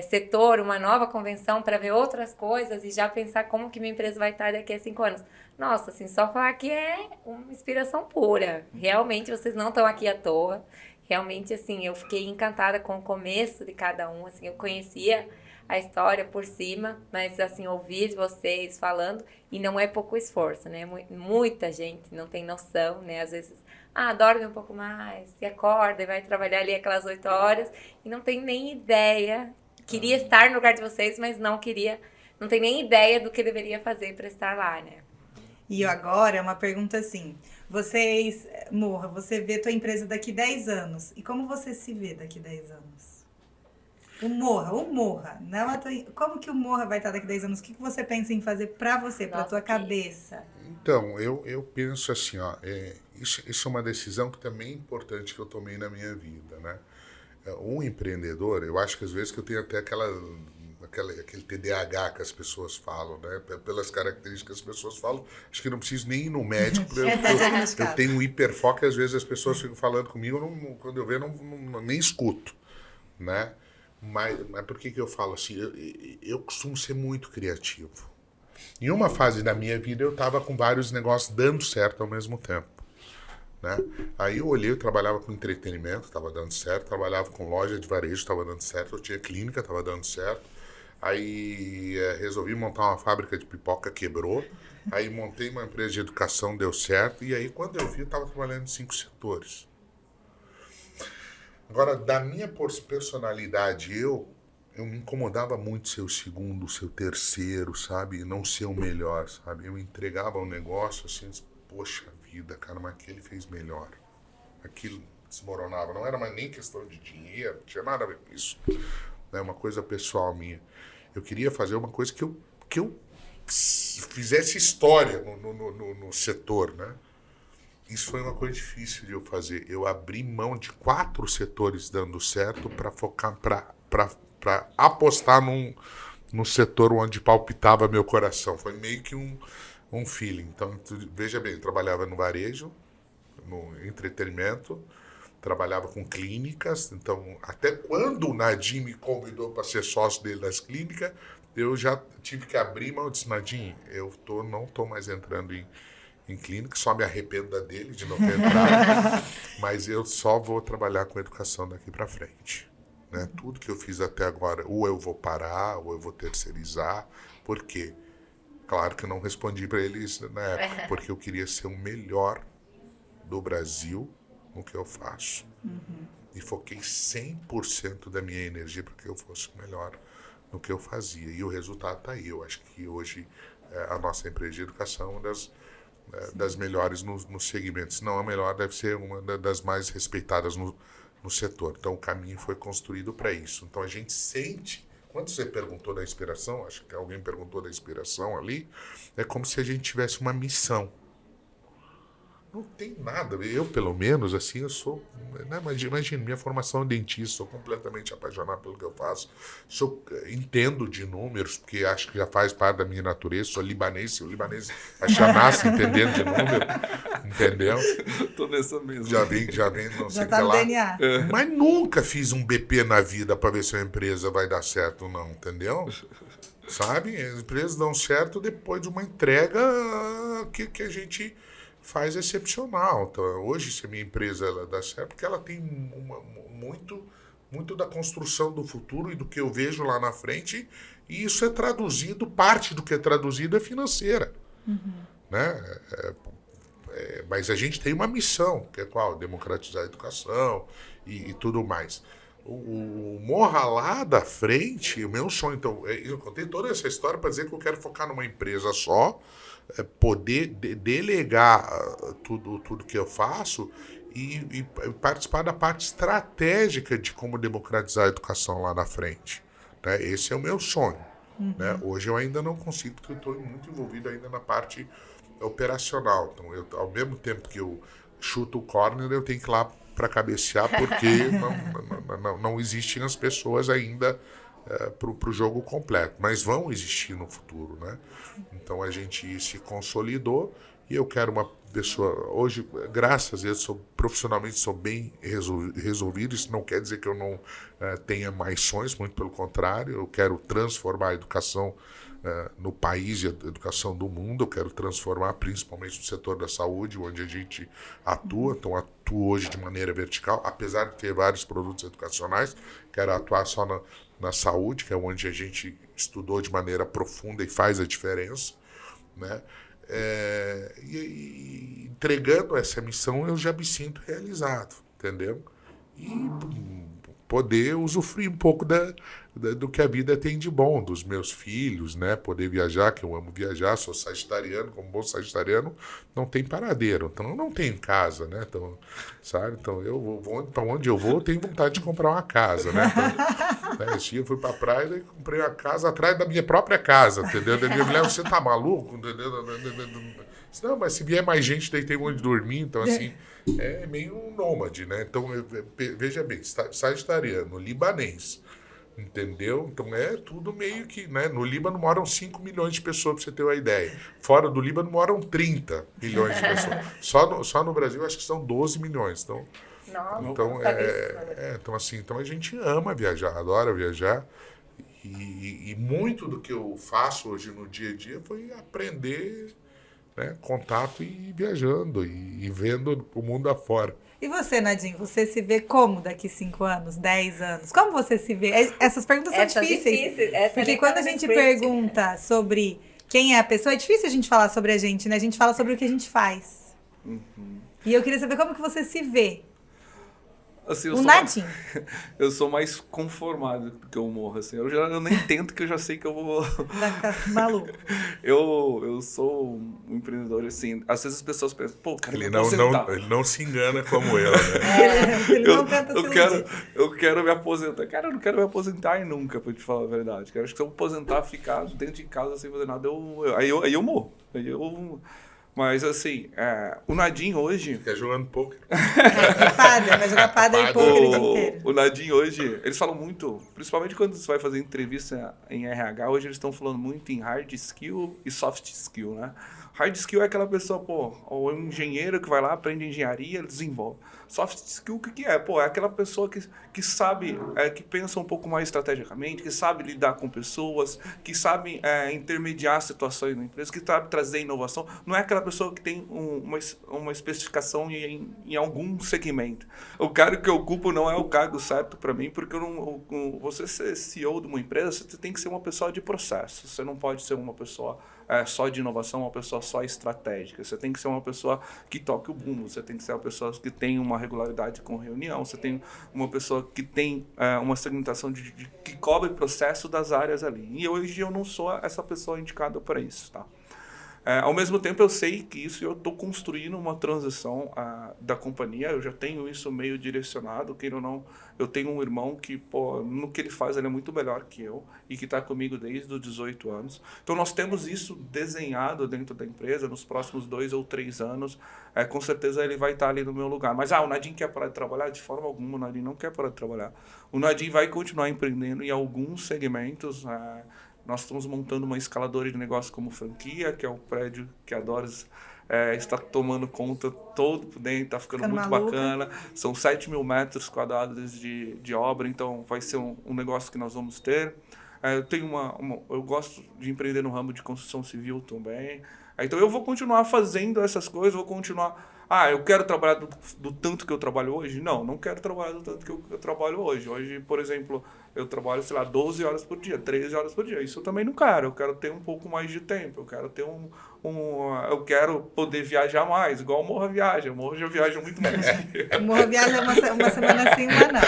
setor, uma nova convenção para ver outras coisas e já pensar como que minha empresa vai estar daqui a 5 anos. Nossa, assim, só falar que é uma inspiração pura. Realmente, vocês não estão aqui à toa. Realmente, assim, eu fiquei encantada com o começo de cada um. Assim, eu conhecia a história por cima, mas, assim, ouvi vocês falando e não é pouco esforço, né? Muita gente não tem noção, né? Às vezes, dorme um pouco mais, se acorda e vai trabalhar ali aquelas 8 horas e não tem nem ideia. Queria estar no lugar de vocês, mas não tem nem ideia do que deveria fazer para estar lá, né? E agora, uma pergunta assim, Morra, você vê tua empresa daqui 10 anos, e como você se vê daqui 10 anos? O Morra, não a tua, como que o Morra vai estar daqui 10 anos? O que você pensa em fazer pra você, pra tua cabeça? Então, eu penso assim, isso é uma decisão que também é importante que eu tomei na minha vida, né? Um empreendedor, eu acho que às vezes que eu tenho até aquele TDAH que as pessoas falam, né? Pelas características que as pessoas falam, acho que não preciso nem ir no médico, eu tenho um hiperfoco e às vezes as pessoas ficam falando comigo, quando eu vejo, nem escuto, né? Mas por que eu falo assim? Eu costumo ser muito criativo. Em uma fase da minha vida, eu estava com vários negócios dando certo ao mesmo tempo, né? Aí eu olhei, eu trabalhava com entretenimento, estava dando certo, trabalhava com loja de varejo, estava dando certo, eu tinha clínica, estava dando certo. Aí resolvi montar uma fábrica de pipoca, quebrou. Aí montei uma empresa de educação, deu certo. E aí quando eu vi, eu estava trabalhando em 5 setores. Agora, da minha personalidade, eu eu me incomodava muito ser o segundo, ser o terceiro, sabe? E não ser o melhor, sabe? Eu entregava um negócio assim, poxa vida, cara, mas aquele fez melhor. Aquilo desmoronava. Não era mais nem questão de dinheiro, não tinha nada a ver com isso. É uma coisa pessoal minha. Eu queria fazer uma coisa que eu fizesse história no setor, né? Isso foi uma coisa difícil de eu fazer. Eu abri mão de 4 setores dando certo para focar, para apostar num setor onde palpitava meu coração. Foi meio que um feeling. Então, veja bem, eu trabalhava no varejo, no entretenimento, trabalhava com clínicas. Então, até quando o Nadim me convidou para ser sócio dele das clínicas, eu já tive que abrir mão. Eu disse, Nadim, não estou mais entrando em clínica, só me arrependo dele de não ter entrado, mas eu só vou trabalhar com educação daqui para frente. Né? Tudo que eu fiz até agora, ou eu vou parar, ou eu vou terceirizar. Por quê? Claro que eu não respondi para eles na época, porque eu queria ser o melhor do Brasil no que eu faço. E foquei 100% da minha energia para que eu fosse o melhor no que eu fazia. E o resultado está aí. Eu acho que hoje a nossa empresa de educação é uma das melhores nos segmentos. Não a melhor, deve ser uma das mais respeitadas no setor. Então o caminho foi construído para isso. Então a gente sente, quando você perguntou da inspiração, acho que alguém perguntou da inspiração ali, é como se a gente tivesse uma missão. Não tem nada, eu pelo menos, assim, eu sou, né, imagina, minha formação é dentista, sou completamente apaixonado pelo que eu faço, entendo de números, porque acho que já faz parte da minha natureza, sou libanês, se o libanês já nasce entendendo de número, entendeu? Tô nessa mesma. Já vem, não sei o que tá no lá. DNA. Mas nunca fiz um BP na vida para ver se a empresa vai dar certo ou não, entendeu? Sabe? As empresas dão certo depois de uma entrega que a gente faz excepcional. Então, hoje, se a minha empresa ela dá certo, porque ela tem muito da construção do futuro e do que eu vejo lá na frente, e isso é traduzido, parte do que é traduzido é financeira. Né? Mas a gente tem uma missão, que é qual? Democratizar a educação e tudo mais. O Morra lá da frente, o meu sonho, então, eu contei toda essa história para dizer que eu quero focar numa empresa só, poder delegar tudo que eu faço e participar da parte estratégica de como democratizar a educação lá na frente. Né? Esse é o meu sonho. Né? Hoje eu ainda não consigo, porque eu estou muito envolvido ainda na parte operacional. Então, ao mesmo tempo que eu chuto o corner, eu tenho que ir lá para cabecear, porque não existem as pessoas ainda para o jogo completo, mas vão existir no futuro, né? Então a gente se consolidou e eu quero uma pessoa, hoje, graças a Deus, profissionalmente sou bem resolvido, isso não quer dizer que eu não tenha mais sonhos, muito pelo contrário, eu quero transformar a educação no país e a educação do mundo, eu quero transformar principalmente no setor da saúde, onde a gente atua, então atuo hoje de maneira vertical, apesar de ter vários produtos educacionais, quero atuar só na saúde, que é onde a gente estudou de maneira profunda e faz a diferença, né? E entregando essa missão eu já me sinto realizado, entendeu? E poder usufruir um pouco do que a vida tem de bom, dos meus filhos, né? Poder viajar, que eu amo viajar, sou sagitariano, como bom sagitariano, não tem paradeiro, então eu não tenho casa, né? Então, sabe? Então eu vou para onde eu vou, eu tenho vontade de comprar uma casa, né? Então, esse dia eu fui para a praia e comprei uma casa atrás da minha própria casa, entendeu? Da minha mulher, você tá maluco? Não, mas se vier mais gente, daí tem onde dormir, então assim, é meio um nômade, né? Então, veja bem, sagitariano, libanês, entendeu? Então é tudo meio que, né? No Líbano moram 5 milhões de pessoas, para você ter uma ideia. Fora do Líbano moram 30 milhões de pessoas. Só no Brasil acho que são 12 milhões. Então, então assim, então a gente ama viajar, adora viajar. E muito do que eu faço hoje no dia a dia foi aprender, né, contato e viajando e vendo o mundo afora. E você, Nadim, você se vê como daqui 5 anos, 10 anos? Como você se vê? Essas perguntas são difíceis. Porque quando a gente pergunta sobre quem é a pessoa, é difícil a gente falar sobre a gente, né? A gente fala sobre o que a gente faz. E eu queria saber como que você se vê. Assim, O Nadinho. Eu sou mais conformado do que o Morra, assim. Eu nem tento, que eu já sei que eu vou... Vai ficar maluco. Eu sou um empreendedor, assim. Às vezes as pessoas pensam, pô, cara, Ele não se engana como eu, né? Ele não tenta se iludir. Eu quero me aposentar. Cara, eu não quero me aposentar nunca, pra te falar a verdade. Eu acho que se eu aposentar, ficar dentro de casa sem fazer nada, aí eu morro. Mas assim, o Nadinho hoje... Fica jogando poker. Vai jogar padre e poker o dia inteiro. O Nadinho hoje, eles falam muito, principalmente quando você vai fazer entrevista em RH, hoje eles estão falando muito em hard skill e soft skill, né? Hard skill é aquela pessoa, o engenheiro que vai lá, aprende engenharia, ele desenvolve. Soft skill, o que é? É aquela pessoa que sabe, que pensa um pouco mais estrategicamente, que sabe lidar com pessoas, que sabe intermediar situações na empresa, que sabe trazer inovação. Não é aquela pessoa que tem uma especificação em algum segmento. O cargo que eu ocupo não é o cargo certo para mim, porque você ser CEO de uma empresa, você tem que ser uma pessoa de processo. Você não pode ser uma pessoa só de inovação, uma pessoa só estratégica. Você tem que ser uma pessoa que toque o bumbo, você tem que ser uma pessoa que tem uma regularidade com reunião, você tem uma pessoa que tem uma segmentação que cobre o processo das áreas ali. E hoje eu não sou essa pessoa indicada para isso, tá? Ao mesmo tempo, eu sei que eu estou construindo uma transição da companhia, eu já tenho isso meio direcionado, queira ou não, eu tenho um irmão que, no que ele faz, ele é muito melhor que eu, e que está comigo desde os 18 anos. Então, nós temos isso desenhado dentro da empresa, nos próximos 2 ou 3 anos, com certeza ele vai estar ali no meu lugar. Mas, o Nadinho quer parar de trabalhar? De forma alguma, o Nadinho não quer parar de trabalhar. O Nadinho vai continuar empreendendo em alguns segmentos. Nós estamos montando uma escaladora de negócio como franquia, que é o prédio que a Doris está tomando conta todo por dentro, está ficando muito bacana. São 7.000 metros quadrados de obra, então vai ser um negócio que nós vamos ter. Eu gosto de empreender no ramo de construção civil também. Então eu vou continuar fazendo essas coisas, vou continuar... eu quero trabalhar do tanto que eu trabalho hoje? Não quero trabalhar do tanto que eu trabalho hoje. Hoje, por exemplo, eu trabalho, 12 horas por dia, 13 horas por dia. Isso eu também não quero. Eu quero ter um pouco mais de tempo. Eu quero ter eu quero poder viajar mais, igual o Morra viaja. O Morra já viaja muito mais. O Morra viaja uma semana assim, uma não.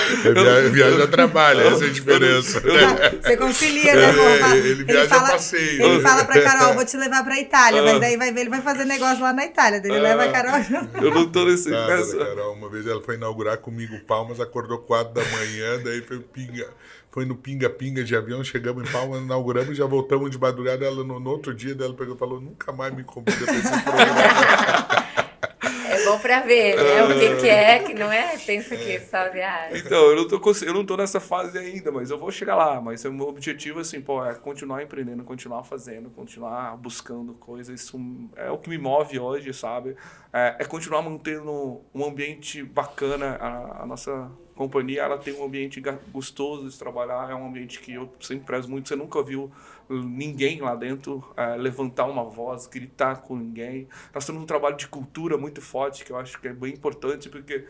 Eu viajo a trabalho, essa é a diferença. Você concilia, né, Morra? Ele viaja a passeio. Ele fala pra Carol, vou te levar pra Itália, mas daí ele vai fazer negócio lá na Itália. Daí ele leva a Carol junto. Eu não tô nesse... Carol, uma vez ela foi inaugurar comigo Palmas, acordou 4 da manhã, daí foi no pinga-pinga de avião, chegamos em Palmas, inauguramos e já voltamos de madrugada. Ela, no outro dia, ela pegou e falou, nunca mais me convida pra esse programa. É bom pra ver, né? O que é, que não é? Pensa que só viagem. Então, eu não tô nessa fase ainda, mas eu vou chegar lá. Mas o meu objetivo, assim, é continuar empreendendo, continuar fazendo, continuar buscando coisas. Isso é o que me move hoje, sabe? É continuar mantendo um ambiente bacana. A nossa companhia, ela tem um ambiente gostoso de trabalhar, é um ambiente que eu sempre prezo muito. Você nunca viu ninguém lá dentro levantar uma voz, gritar com ninguém. Nós temos um trabalho de cultura muito forte, que eu acho que é bem importante, porque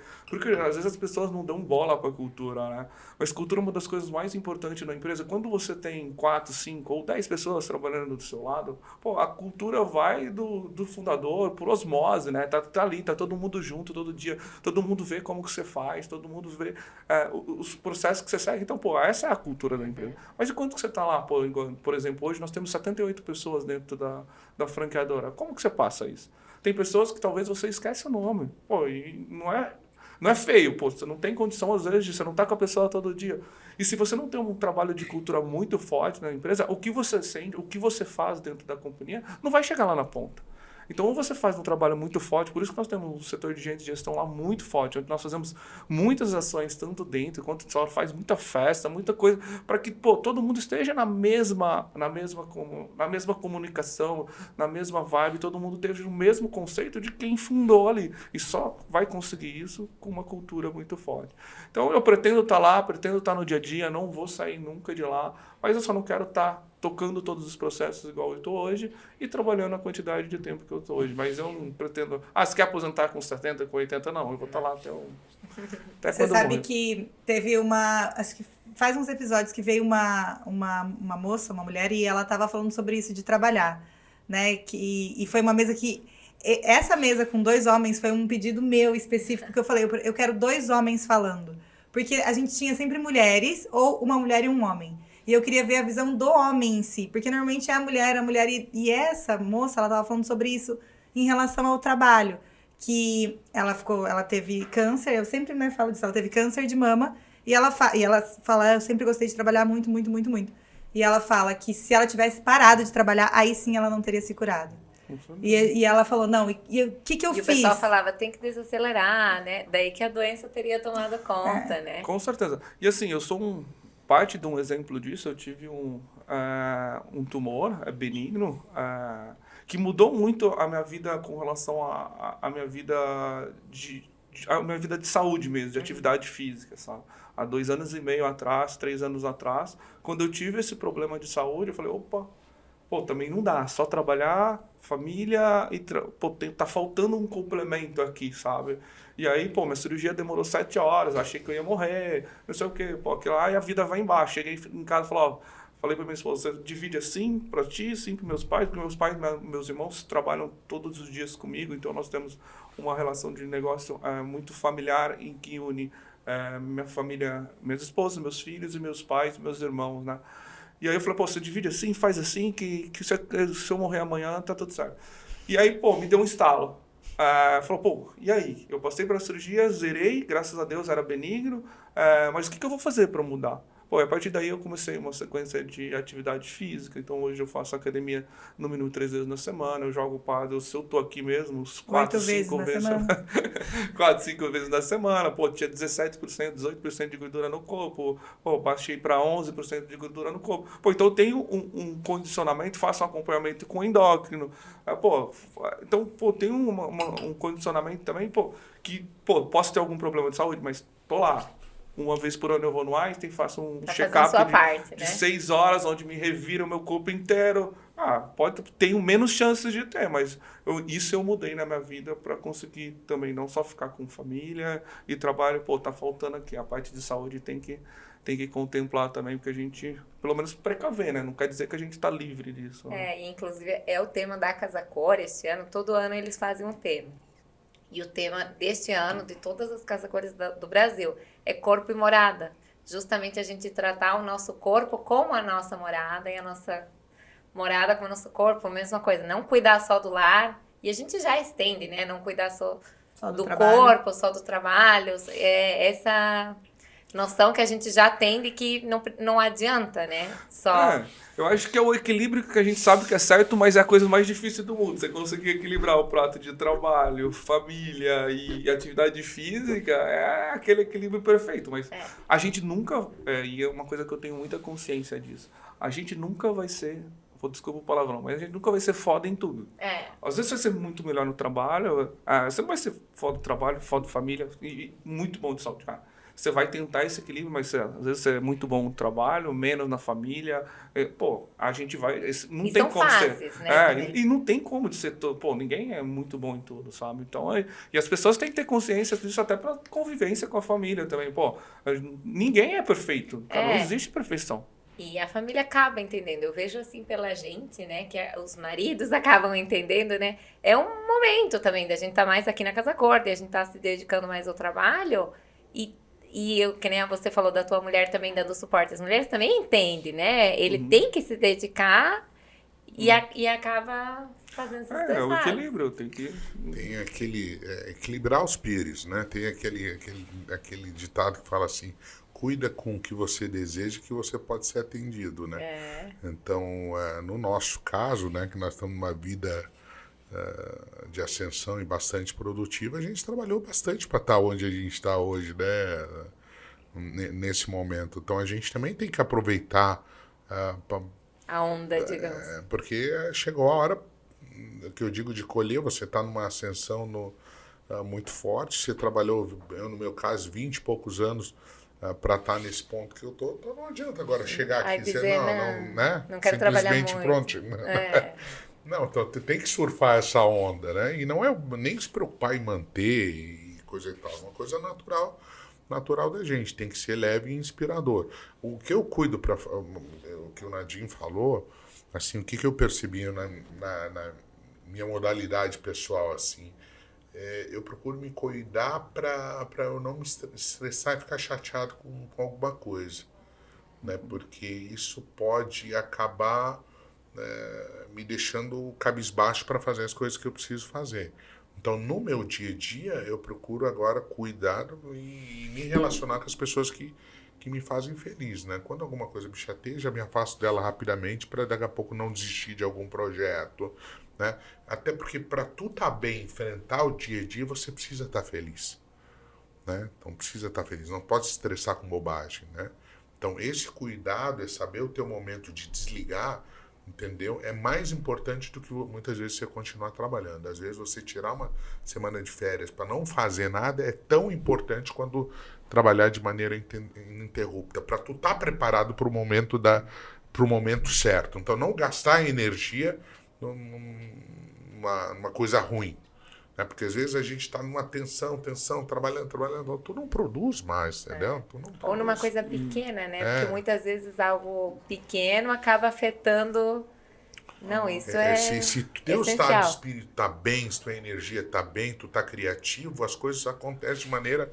às vezes as pessoas não dão bola para a cultura, né? Mas cultura é uma das coisas mais importantes na empresa. Quando você tem 4, 5 ou 10 pessoas trabalhando do seu lado, a cultura vai do fundador por osmose, né? Tá ali, tá todo mundo junto todo dia, todo mundo vê como que você faz, todo mundo vê os processos que você segue. Então, essa é a cultura da empresa. Mas enquanto que você está lá, por exemplo, hoje nós temos 78 pessoas dentro da franqueadora. Como que você passa isso? Tem pessoas que talvez você esquece o nome. E não é feio, você não tem condição às vezes, você não está com a pessoa todo dia. E se você não tem um trabalho de cultura muito forte na empresa, o que você sente, o que você faz dentro da companhia, não vai chegar lá na ponta. Então, ou você faz um trabalho muito forte, por isso que nós temos um setor de gente de gestão lá muito forte, onde nós fazemos muitas ações, tanto dentro quanto fora, faz muita festa, muita coisa, para que todo mundo esteja na mesma comunicação, na mesma vibe, todo mundo esteja o mesmo conceito de quem fundou ali. E só vai conseguir isso com uma cultura muito forte. Então, eu pretendo estar lá, pretendo estar no dia a dia, não vou sair nunca de lá, mas eu só não quero estar tocando todos os processos igual eu estou hoje e trabalhando a quantidade de tempo que eu estou hoje. Mas eu não pretendo... você quer aposentar com 70, com 80? Não, eu vou estar lá até Você sabe que teve acho que faz uns episódios que veio uma moça, uma mulher, e ela estava falando sobre isso de trabalhar, né? E foi uma mesa que Essa mesa com 2 homens foi um pedido meu específico, que eu falei, eu quero 2 homens falando. Porque a gente tinha sempre mulheres, ou uma mulher e um homem. E eu queria ver a visão do homem em si. Porque normalmente é a mulher. E essa moça, ela tava falando sobre isso em relação ao trabalho. Que ela teve câncer, eu sempre falo disso, ela teve câncer de mama. E ela fala, eu sempre gostei de trabalhar muito, muito, muito, muito. E ela fala que se ela tivesse parado de trabalhar, aí sim ela não teria se curado. E ela falou, não, e o que eu fiz? E o pessoal falava, tem que desacelerar, né? Daí que a doença teria tomado conta, né? Com certeza. E assim, eu sou parte de um exemplo disso. Eu tive um tumor benigno que mudou muito a minha vida com relação à minha vida a minha vida de saúde mesmo, de atividade física, sabe? Há 2 anos e meio atrás, 3 anos atrás, quando eu tive esse problema de saúde, eu falei, opa, também não dá, só trabalhar, família e tá faltando um complemento aqui, sabe? E aí, minha cirurgia demorou 7 horas, achei que eu ia morrer, não sei o quê, aquilo lá, e a vida vai embaixo. Cheguei em casa e falei pra minha esposa, você divide assim pra ti, assim pros meus pais, porque meus irmãos trabalham todos os dias comigo, então nós temos uma relação de negócio muito familiar em que une minha família, minhas esposas, meus filhos e meus pais, meus irmãos, né? E aí eu falei, você divide assim, faz assim, que se eu morrer amanhã, tá tudo certo. E aí, me deu um estalo. Falou, e aí? Eu passei pela cirurgia, zerei, graças a Deus era benigno, mas o que eu vou fazer para mudar? A partir daí eu comecei uma sequência de atividade física, então hoje eu faço academia no mínimo 3 vezes na semana, eu jogo pádel, se eu tô aqui mesmo, uns 4, 5 vezes na semana. 4, 5 vezes na semana, tinha 17%, 18% de gordura no corpo, baixei para 11% de gordura no corpo. Então eu tenho um condicionamento, faço um acompanhamento com endócrino, então tenho um condicionamento também, que posso ter algum problema de saúde, mas tô lá. Uma vez por ano eu vou no Einstein, faço um check-up de 6 horas, onde me revira o meu corpo inteiro. Tenho menos chances de ter, mas isso eu mudei na minha vida para conseguir também não só ficar com família e trabalho. Tá faltando aqui. A parte de saúde tem que contemplar também, porque a gente, pelo menos, precaver, né? Não quer dizer que a gente está livre disso. Né? E inclusive é o tema da Casa Cor este ano. Todo ano eles fazem um tema. E o tema deste ano, de todas as Casa Cores do Brasil, é corpo e morada. Justamente a gente tratar o nosso corpo como a nossa morada e a nossa morada como o nosso corpo, a mesma coisa. Não cuidar só do lar, e a gente já estende, né? Não cuidar só do corpo, só do trabalho. Essa noção que a gente já tem de que não adianta, né? Eu acho que é o equilíbrio que a gente sabe que é certo, mas é a coisa mais difícil do mundo. Você conseguir equilibrar o prato de trabalho, família e atividade física é aquele equilíbrio perfeito. Mas a gente nunca, e é uma coisa que eu tenho muita consciência disso, a gente nunca vai ser, desculpa o palavrão, mas a gente nunca vai ser foda em tudo. Às vezes você vai ser muito melhor no trabalho, você não vai ser foda no trabalho, foda de família e muito bom de saúde, Você vai tentar esse equilíbrio, mas às vezes você é muito bom no trabalho, menos na família. A gente vai... Não e tem são como fases, ser. né? E não tem como de ser todo... ninguém é muito bom em tudo, sabe? Então, e as pessoas têm que ter consciência disso até para convivência com a família também. Ninguém é perfeito. Não existe perfeição. E a família acaba entendendo. Eu vejo assim pela gente, né? Que os maridos acabam entendendo, né? É um momento também da gente estar mais aqui na Casa Cor, e a gente tá se dedicando mais ao trabalho e eu, que nem você falou da tua mulher também dando suporte, as mulheres também entendem, né? Ele tem que se dedicar e acaba fazendo esses dois o lados. equilíbrio, tem aquele... equilibrar os pires, né? Tem aquele ditado que fala assim, cuida com o que você deseja que você pode ser atendido, né? Então, no nosso caso, né, que nós estamos numa vida de ascensão e bastante produtiva, a gente trabalhou bastante para estar onde a gente está hoje, né? Nesse momento. Então a gente também tem que aproveitar a onda, digamos. Porque chegou a hora que eu digo de colher, você está numa ascensão muito forte, você trabalhou, eu, no meu caso, 20 e poucos anos para estar nesse ponto que eu tô, então não adianta agora chegar aqui e dizer, né? Não quero trabalhar muito. Pronto. Não, então tem que surfar essa onda, né? E não é nem se preocupar em manter e coisa e tal. É uma coisa natural da gente. Tem que ser leve e inspirador. O que eu cuido, o que o Nadim falou, assim, o que eu percebi minha modalidade pessoal, assim, eu procuro me cuidar para eu não me estressar e ficar chateado com alguma coisa, né? Porque isso pode acabar me deixando cabisbaixo para fazer as coisas que eu preciso fazer. Então, no meu dia a dia, eu procuro agora cuidar e me relacionar com as pessoas que me fazem feliz, né? Quando alguma coisa me chateia, já me afasto dela rapidamente para daqui a pouco não desistir de algum projeto, né? Até porque para tu estar bem, enfrentar o dia a dia, você precisa estar feliz, né? Então, precisa estar feliz, não pode se estressar com bobagem, né? Então, esse cuidado, é saber o teu momento de desligar, entendeu? É mais importante do que muitas vezes você continuar trabalhando. Às vezes você tirar uma semana de férias para não fazer nada é tão importante quanto trabalhar de maneira ininterrupta, para tu estar preparado para o momento certo. Então não gastar energia numa coisa ruim, né? Porque às vezes a gente está numa tensão, trabalhando, tu não produz mais, entendeu? Tu não Ou numa produz. coisa pequena, né? Porque muitas vezes algo pequeno acaba afetando. Não, isso se teu estado essencial. de espírito tá bem, se tua energia tá bem, tu tá criativo, as coisas acontecem de maneira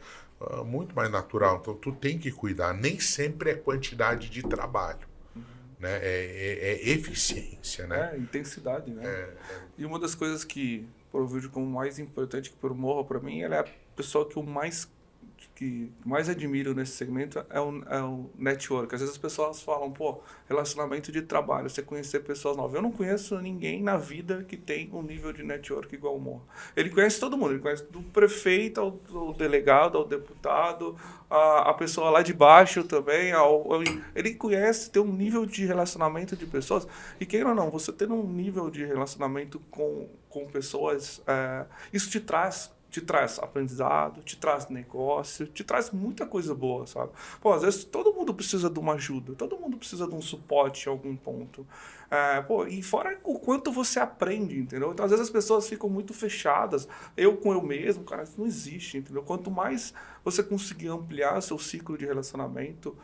muito mais natural. Então tu tem que cuidar. Nem sempre é quantidade de trabalho, né? É eficiência, né? Intensidade, né? E uma das coisas que eu vejo como mais importante que pro Morra para mim, ela é a pessoa que eu mais admiro nesse segmento é o network. Às vezes as pessoas falam, pô, relacionamento de trabalho, você conhecer pessoas novas. Eu não conheço ninguém na vida que tem um nível de network igual o Morra. Ele conhece todo mundo, ele conhece do prefeito ao delegado, ao deputado, a pessoa lá de baixo também. Ele conhece, tem um nível de relacionamento de pessoas. E queira ou não, você ter um nível de relacionamento com pessoas, isso te traz aprendizado, te traz negócio, te traz muita coisa boa, sabe? Pô, às vezes todo mundo precisa de uma ajuda, todo mundo precisa de um suporte em algum ponto. E fora o quanto você aprende, entendeu? Então, às vezes as pessoas ficam muito fechadas. Eu com eu mesmo, cara, isso não existe, entendeu? Quanto mais você conseguir ampliar seu ciclo de relacionamento,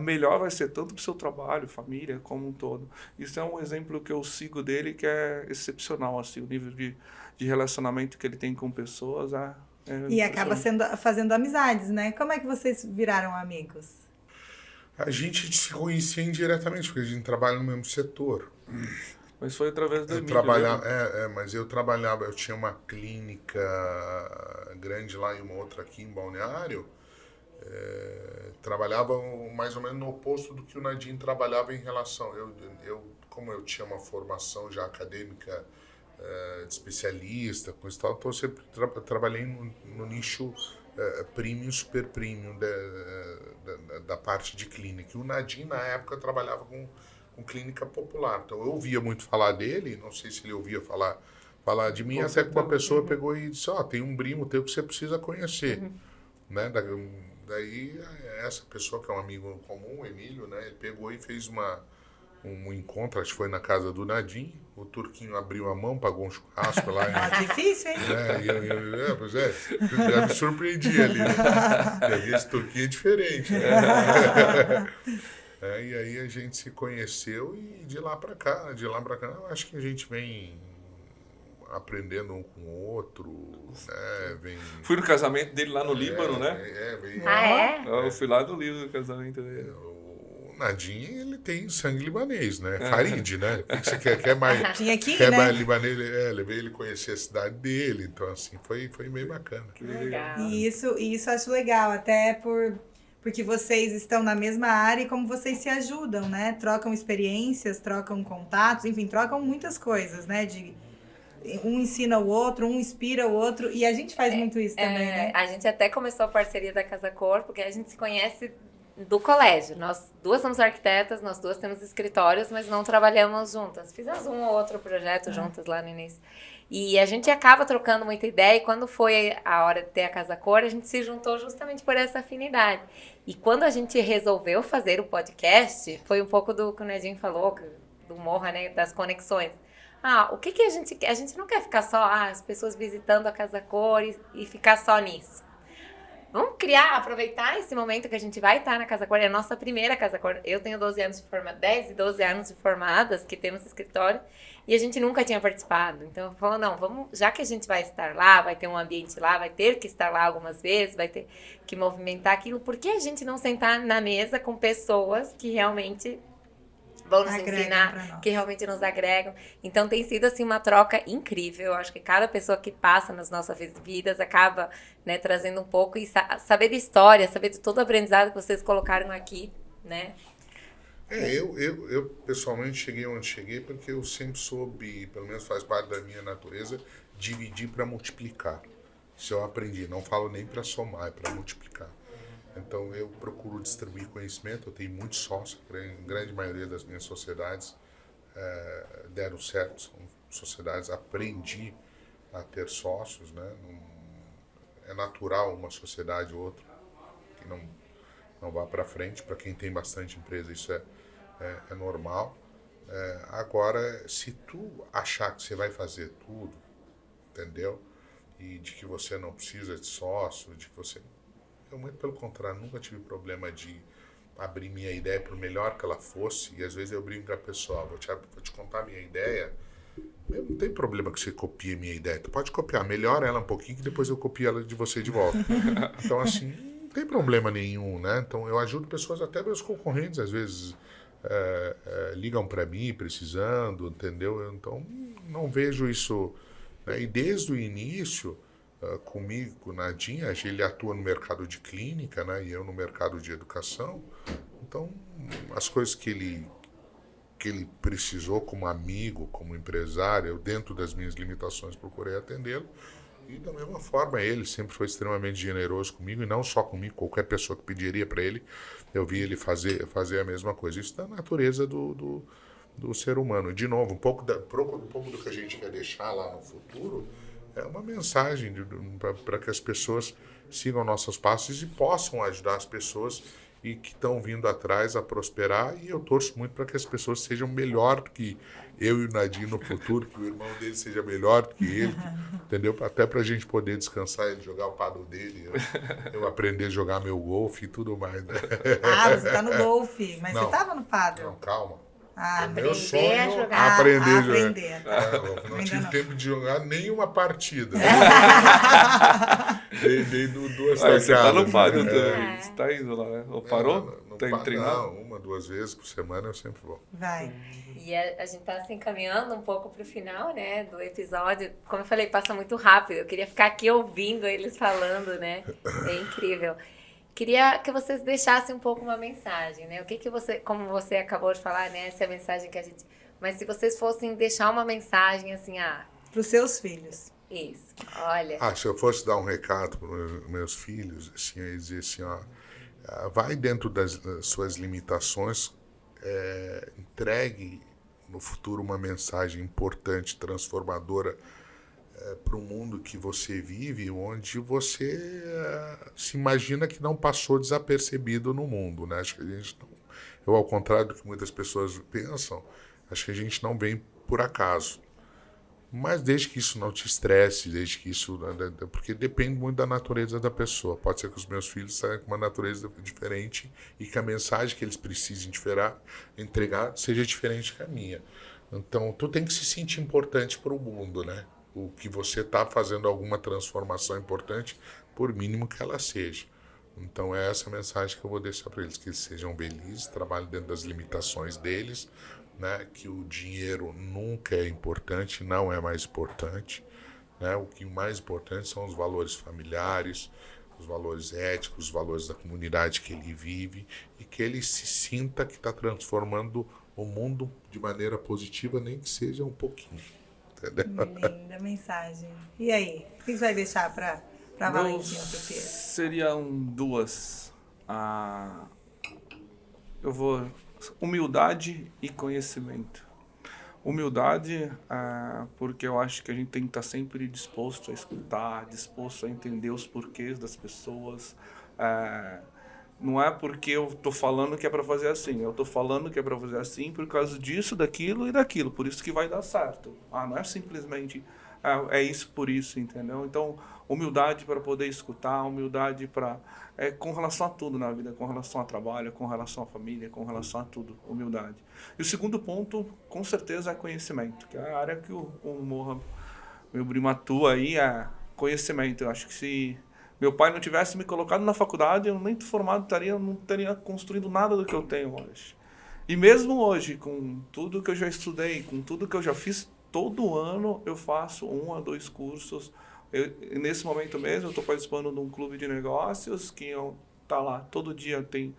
melhor vai ser tanto para o seu trabalho, família, como um todo. Isso é um exemplo que eu sigo dele que é excepcional, assim, o nível de relacionamento que ele tem com pessoas. E acaba fazendo amizades, né? Como é que vocês viraram amigos? A gente se conhecia indiretamente, porque a gente trabalha no mesmo setor. Mas foi através do Emílio, mas eu trabalhava, eu tinha uma clínica grande lá e uma outra aqui em Balneário. Trabalhava mais ou menos no oposto do que o Nadim trabalhava em relação. Como eu tinha uma formação já acadêmica de especialista, coisa e tal, então eu sempre trabalhei no nicho premium, super premium da parte de clínica. E o Nadim, na época, trabalhava com clínica popular. Então eu ouvia muito falar dele, não sei se ele ouvia falar de mim, até que uma pessoa pegou e disse, tem um primo teu que você precisa conhecer. Né? Daí essa pessoa, que é um amigo comum, o Emílio, né? Ele pegou e fez um encontro, acho que foi na casa do Nadim. O Turquinho abriu a mão, pagou um churrasco lá. Difícil, hein? Pois é, já me surpreendi ali. Né? Esse Turquinho é diferente. Né? E aí a gente se conheceu e de lá pra cá, eu acho que a gente vem aprendendo um com o outro, né? Fui no casamento dele lá no Líbano, né? Eu fui lá no Líbano no casamento dele. O Nadim, ele tem sangue libanês, né? Farid, né? O que você quer mais? Tinha aqui, quer né? mais libanês? Levei ele conhecer a cidade dele, então assim, foi meio bacana. Que legal. E isso eu acho legal, até porque vocês estão na mesma área e como vocês se ajudam, né? Trocam experiências, trocam contatos, enfim, trocam muitas coisas, né? Um ensina o outro, um inspira o outro, e a gente faz muito isso também, né? A gente até começou a parceria da Casa Cor, porque a gente se conhece do colégio. Nós duas somos arquitetas, nós duas temos escritórios, mas não trabalhamos juntas. Fizemos um ou outro projeto juntas lá no início. E a gente acaba trocando muita ideia, e quando foi a hora de ter a Casa Cor, a gente se juntou justamente por essa afinidade. E quando a gente resolveu fazer o podcast, foi um pouco do que o Nedinho falou, do Morra, né, das conexões. O que a gente não quer ficar só as pessoas visitando a Casa Cor e ficar só nisso. Vamos aproveitar esse momento que a gente vai estar na Casa Cor, é a nossa primeira Casa Cor. Eu tenho 12 anos de formada, 10 e 12 anos de formadas, que temos escritório, e a gente nunca tinha participado. Então, eu falo, não, vamos, já que a gente vai estar lá, vai ter um ambiente lá, vai ter que estar lá algumas vezes, vai ter que movimentar aquilo, por que a gente não sentar na mesa com pessoas que realmente vão nos ensinar, que realmente nos agregam. Então tem sido assim uma troca incrível. Eu acho que cada pessoa que passa nas nossas vidas acaba, né, trazendo um pouco e saber de história, saber de todo o aprendizado que vocês colocaram aqui, né? Eu pessoalmente cheguei onde cheguei porque eu sempre soube, pelo menos faz parte da minha natureza, dividir para multiplicar. Isso eu aprendi, não falo nem para somar, é para multiplicar. Então, eu procuro distribuir conhecimento. Eu tenho muitos sócios, a grande maioria das minhas sociedades deram certo, são sociedades, aprendi a ter sócios, né? É natural uma sociedade ou outra que não vá para frente. Para quem tem bastante empresa, isso é normal. Agora, se tu achar que você vai fazer tudo, entendeu? E de que você não precisa de sócio, de que você... Eu, muito pelo contrário, nunca tive problema de abrir minha ideia, por melhor que ela fosse, e às vezes eu brinco com a pessoa, vou te contar a minha ideia, eu não tem problema que você copie a minha ideia, tu pode copiar, melhora ela um pouquinho, que depois eu copio ela de você de volta. Então, assim, não tem problema nenhum, né? Então, eu ajudo pessoas, até meus concorrentes, às vezes, ligam para mim, precisando, entendeu? Então, não vejo isso, né? E desde o início... comigo, na Nadinha, ele atua no mercado de clínica, né, e eu no mercado de educação. Então, as coisas que ele precisou como amigo, como empresário, eu, dentro das minhas limitações, procurei atendê-lo. E da mesma forma, ele sempre foi extremamente generoso comigo, e não só comigo, qualquer pessoa que pediria para ele, eu vi ele fazer a mesma coisa. Isso é da natureza do ser humano. De novo, um pouco do que a gente quer deixar lá no futuro, é uma mensagem para que as pessoas sigam nossos passos e possam ajudar as pessoas e que estão vindo atrás a prosperar. E eu torço muito para que as pessoas sejam melhor do que eu e o Nadim no futuro, que o irmão dele seja melhor do que ele, entendeu? Até para a gente poder descansar, ele jogar o paddle dele, eu aprender a jogar meu golfe e tudo mais. Né? Ah, você está no golfe, mas não, você estava no paddle. Não, calma. Meu sonho é jogar. aprender a jogar. Aprender. Não tive tempo de jogar nenhuma partida. Dei duas tacadas. Você tá no paddle também. Você tá indo lá, né? Ou parou? Tem treinado? Não, 1, 2 vezes por semana eu sempre vou. Vai. E a gente tá se encaminhando um pouco pro final, né, do episódio. Como eu falei, passa muito rápido. Eu queria ficar aqui ouvindo eles falando, né? É incrível. Queria que vocês deixassem um pouco uma mensagem, né? O que você, como você acabou de falar, né? Essa é a mensagem que a gente... Mas se vocês fossem deixar uma mensagem, assim, para os seus filhos. Isso, olha... Se eu fosse dar um recado para os meus filhos, assim, eu ia dizer assim, vai dentro das suas limitações, entregue no futuro uma mensagem importante, transformadora, para o mundo que você vive, onde você se imagina que não passou desapercebido no mundo, né? Acho que a gente não, eu, ao contrário do que muitas pessoas pensam, acho que a gente não vem por acaso. Mas desde que isso não te estresse, desde que isso... Porque depende muito da natureza da pessoa. Pode ser que os meus filhos saiam com uma natureza diferente e que a mensagem que eles precisem entregar seja diferente que a minha. Então, tu tem que se sentir importante para o mundo, né? O que você está fazendo alguma transformação importante, por mínimo que ela seja. Então é essa mensagem que eu vou deixar para eles, que eles sejam felizes, trabalhem dentro das limitações deles, né? Que o dinheiro nunca é importante, não é mais importante, né? O que é mais importante são os valores familiares, os valores éticos, os valores da comunidade que ele vive, e que ele se sinta que está transformando o mundo de maneira positiva, nem que seja um pouquinho. Linda mensagem. E aí, o que você vai deixar para Valentina, para o Pedro? Seriam duas. Eu vou... Humildade e conhecimento. Humildade, porque eu acho que a gente tem que estar sempre disposto a escutar, disposto a entender os porquês das pessoas. Não é porque eu estou falando que é para fazer assim. Eu estou falando que é para fazer assim por causa disso, daquilo e daquilo. Por isso que vai dar certo. Não é simplesmente... é isso por isso, entendeu? Então, humildade para poder escutar, humildade com relação a tudo na vida, com relação ao trabalho, com relação à família, com relação a tudo, humildade. E o segundo ponto, com certeza, é conhecimento, que é a área que o Moha, meu primo, atua aí, é conhecimento. Eu acho que se meu pai não tivesse me colocado na faculdade, eu nem formado não teria construído nada do que eu tenho hoje. E mesmo hoje, com tudo que eu já estudei, com tudo que eu já fiz, todo ano eu faço 1 a 2 cursos. Nesse momento mesmo, eu estou participando de um clube de negócios, que tá lá, todo dia tem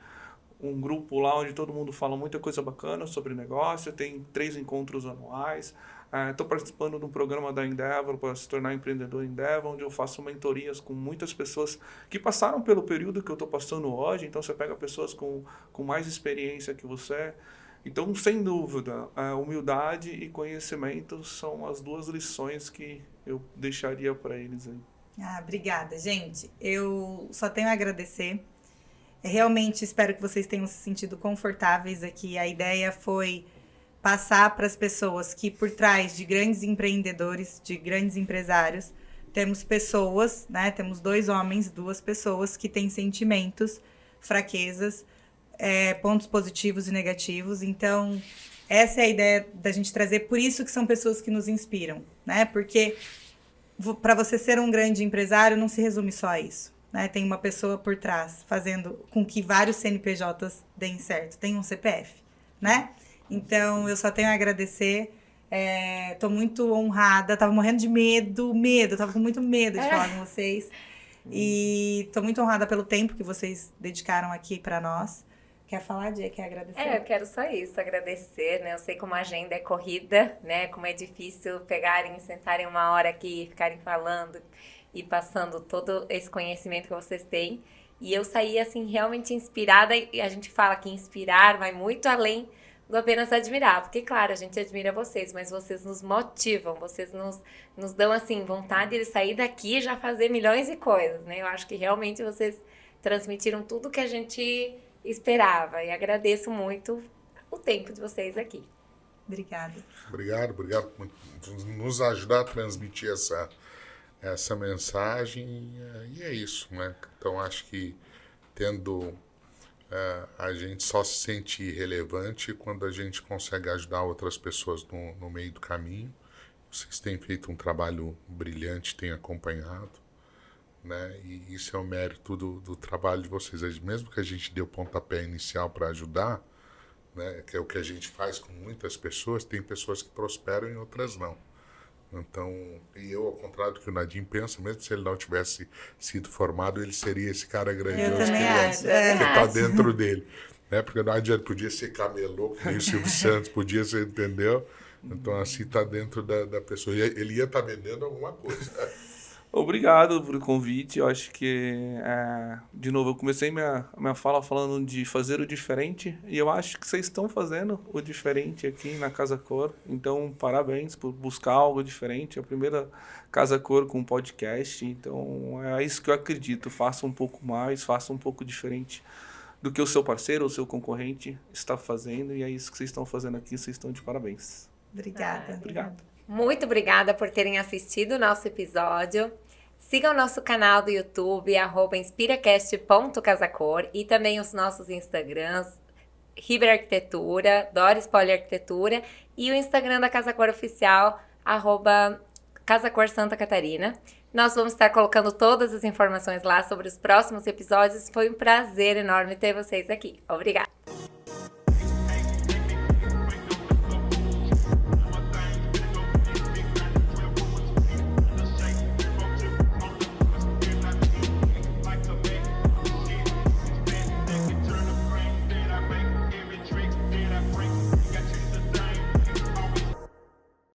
um grupo lá onde todo mundo fala muita coisa bacana sobre negócio, tem 3 encontros anuais. Estou participando de um programa da Endeavor para se tornar empreendedor Endeavor, onde eu faço mentorias com muitas pessoas que passaram pelo período que eu estou passando hoje. Então, você pega pessoas com mais experiência que você. Então, sem dúvida, humildade e conhecimento são as 2 lições que eu deixaria para eles aí. Obrigada, gente. Eu só tenho a agradecer. Realmente espero que vocês tenham se sentido confortáveis aqui. A ideia foi passar para as pessoas que por trás de grandes empreendedores, de grandes empresários, temos pessoas, né? Temos 2 homens, 2 pessoas que têm sentimentos, fraquezas, pontos positivos e negativos. Então, essa é a ideia da gente trazer. Por isso que são pessoas que nos inspiram, né? Porque para você ser um grande empresário, não se resume só a isso, né? Tem uma pessoa por trás, fazendo com que vários CNPJs deem certo. Tem um CPF, né? Então, eu só tenho a agradecer. Tô muito honrada. Tava morrendo de medo. Tava com muito medo de falar com vocês. E tô muito honrada pelo tempo que vocês dedicaram aqui para nós. Quer falar, Jê? Quer agradecer? Eu quero só isso, agradecer, né? Eu sei como a agenda é corrida, né? Como é difícil pegarem, sentarem 1 hora aqui, ficarem falando e passando todo esse conhecimento que vocês têm. E eu saí, assim, realmente inspirada. E a gente fala que inspirar vai muito além do apenas admirar. Porque, claro, a gente admira vocês, mas vocês nos motivam, vocês nos dão, assim, vontade de sair daqui e já fazer milhões de coisas, né? Eu acho que realmente vocês transmitiram tudo que a gente esperava. E agradeço muito o tempo de vocês aqui. Obrigada. Obrigado por nos ajudar a transmitir essa mensagem. E é isso, né? Então, acho que a gente só se sente relevante quando a gente consegue ajudar outras pessoas no meio do caminho. Vocês têm feito um trabalho brilhante, têm acompanhado, né? E isso é o mérito do trabalho de vocês. Mesmo que a gente dê o pontapé inicial para ajudar, né, que é o que a gente faz com muitas pessoas, tem pessoas que prosperam e outras não. Então, e eu, ao contrário do que o Nadim pensa, mesmo se ele não tivesse sido formado, ele seria esse cara grandioso que está dentro dele. Né? Porque não adianta, podia ser camelô, que nem o Silvio Santos, podia ser, entendeu? Então, assim, está dentro da pessoa. Ele ia estar vendendo alguma coisa. Obrigado por o convite. Eu acho que, de novo, eu comecei minha fala falando de fazer o diferente, e eu acho que vocês estão fazendo o diferente aqui na Casa Cor. Então, parabéns por buscar algo diferente. É a primeira Casa Cor com podcast, então é isso que eu acredito. Faça um pouco mais, faça um pouco diferente do que o seu parceiro ou o seu concorrente está fazendo, e é isso que vocês estão fazendo aqui. Vocês estão de parabéns. Obrigada. Obrigado. Muito obrigada por terem assistido o nosso episódio. Sigam o nosso canal do YouTube, @inspiracast.casacor, e também os nossos Instagrams, Riber Arquitetura, Doris Poliarquitetura, e o Instagram da Casa Cor Oficial, @Casacor Santa Catarina. Nós vamos estar colocando todas as informações lá sobre os próximos episódios. Foi um prazer enorme ter vocês aqui. Obrigada!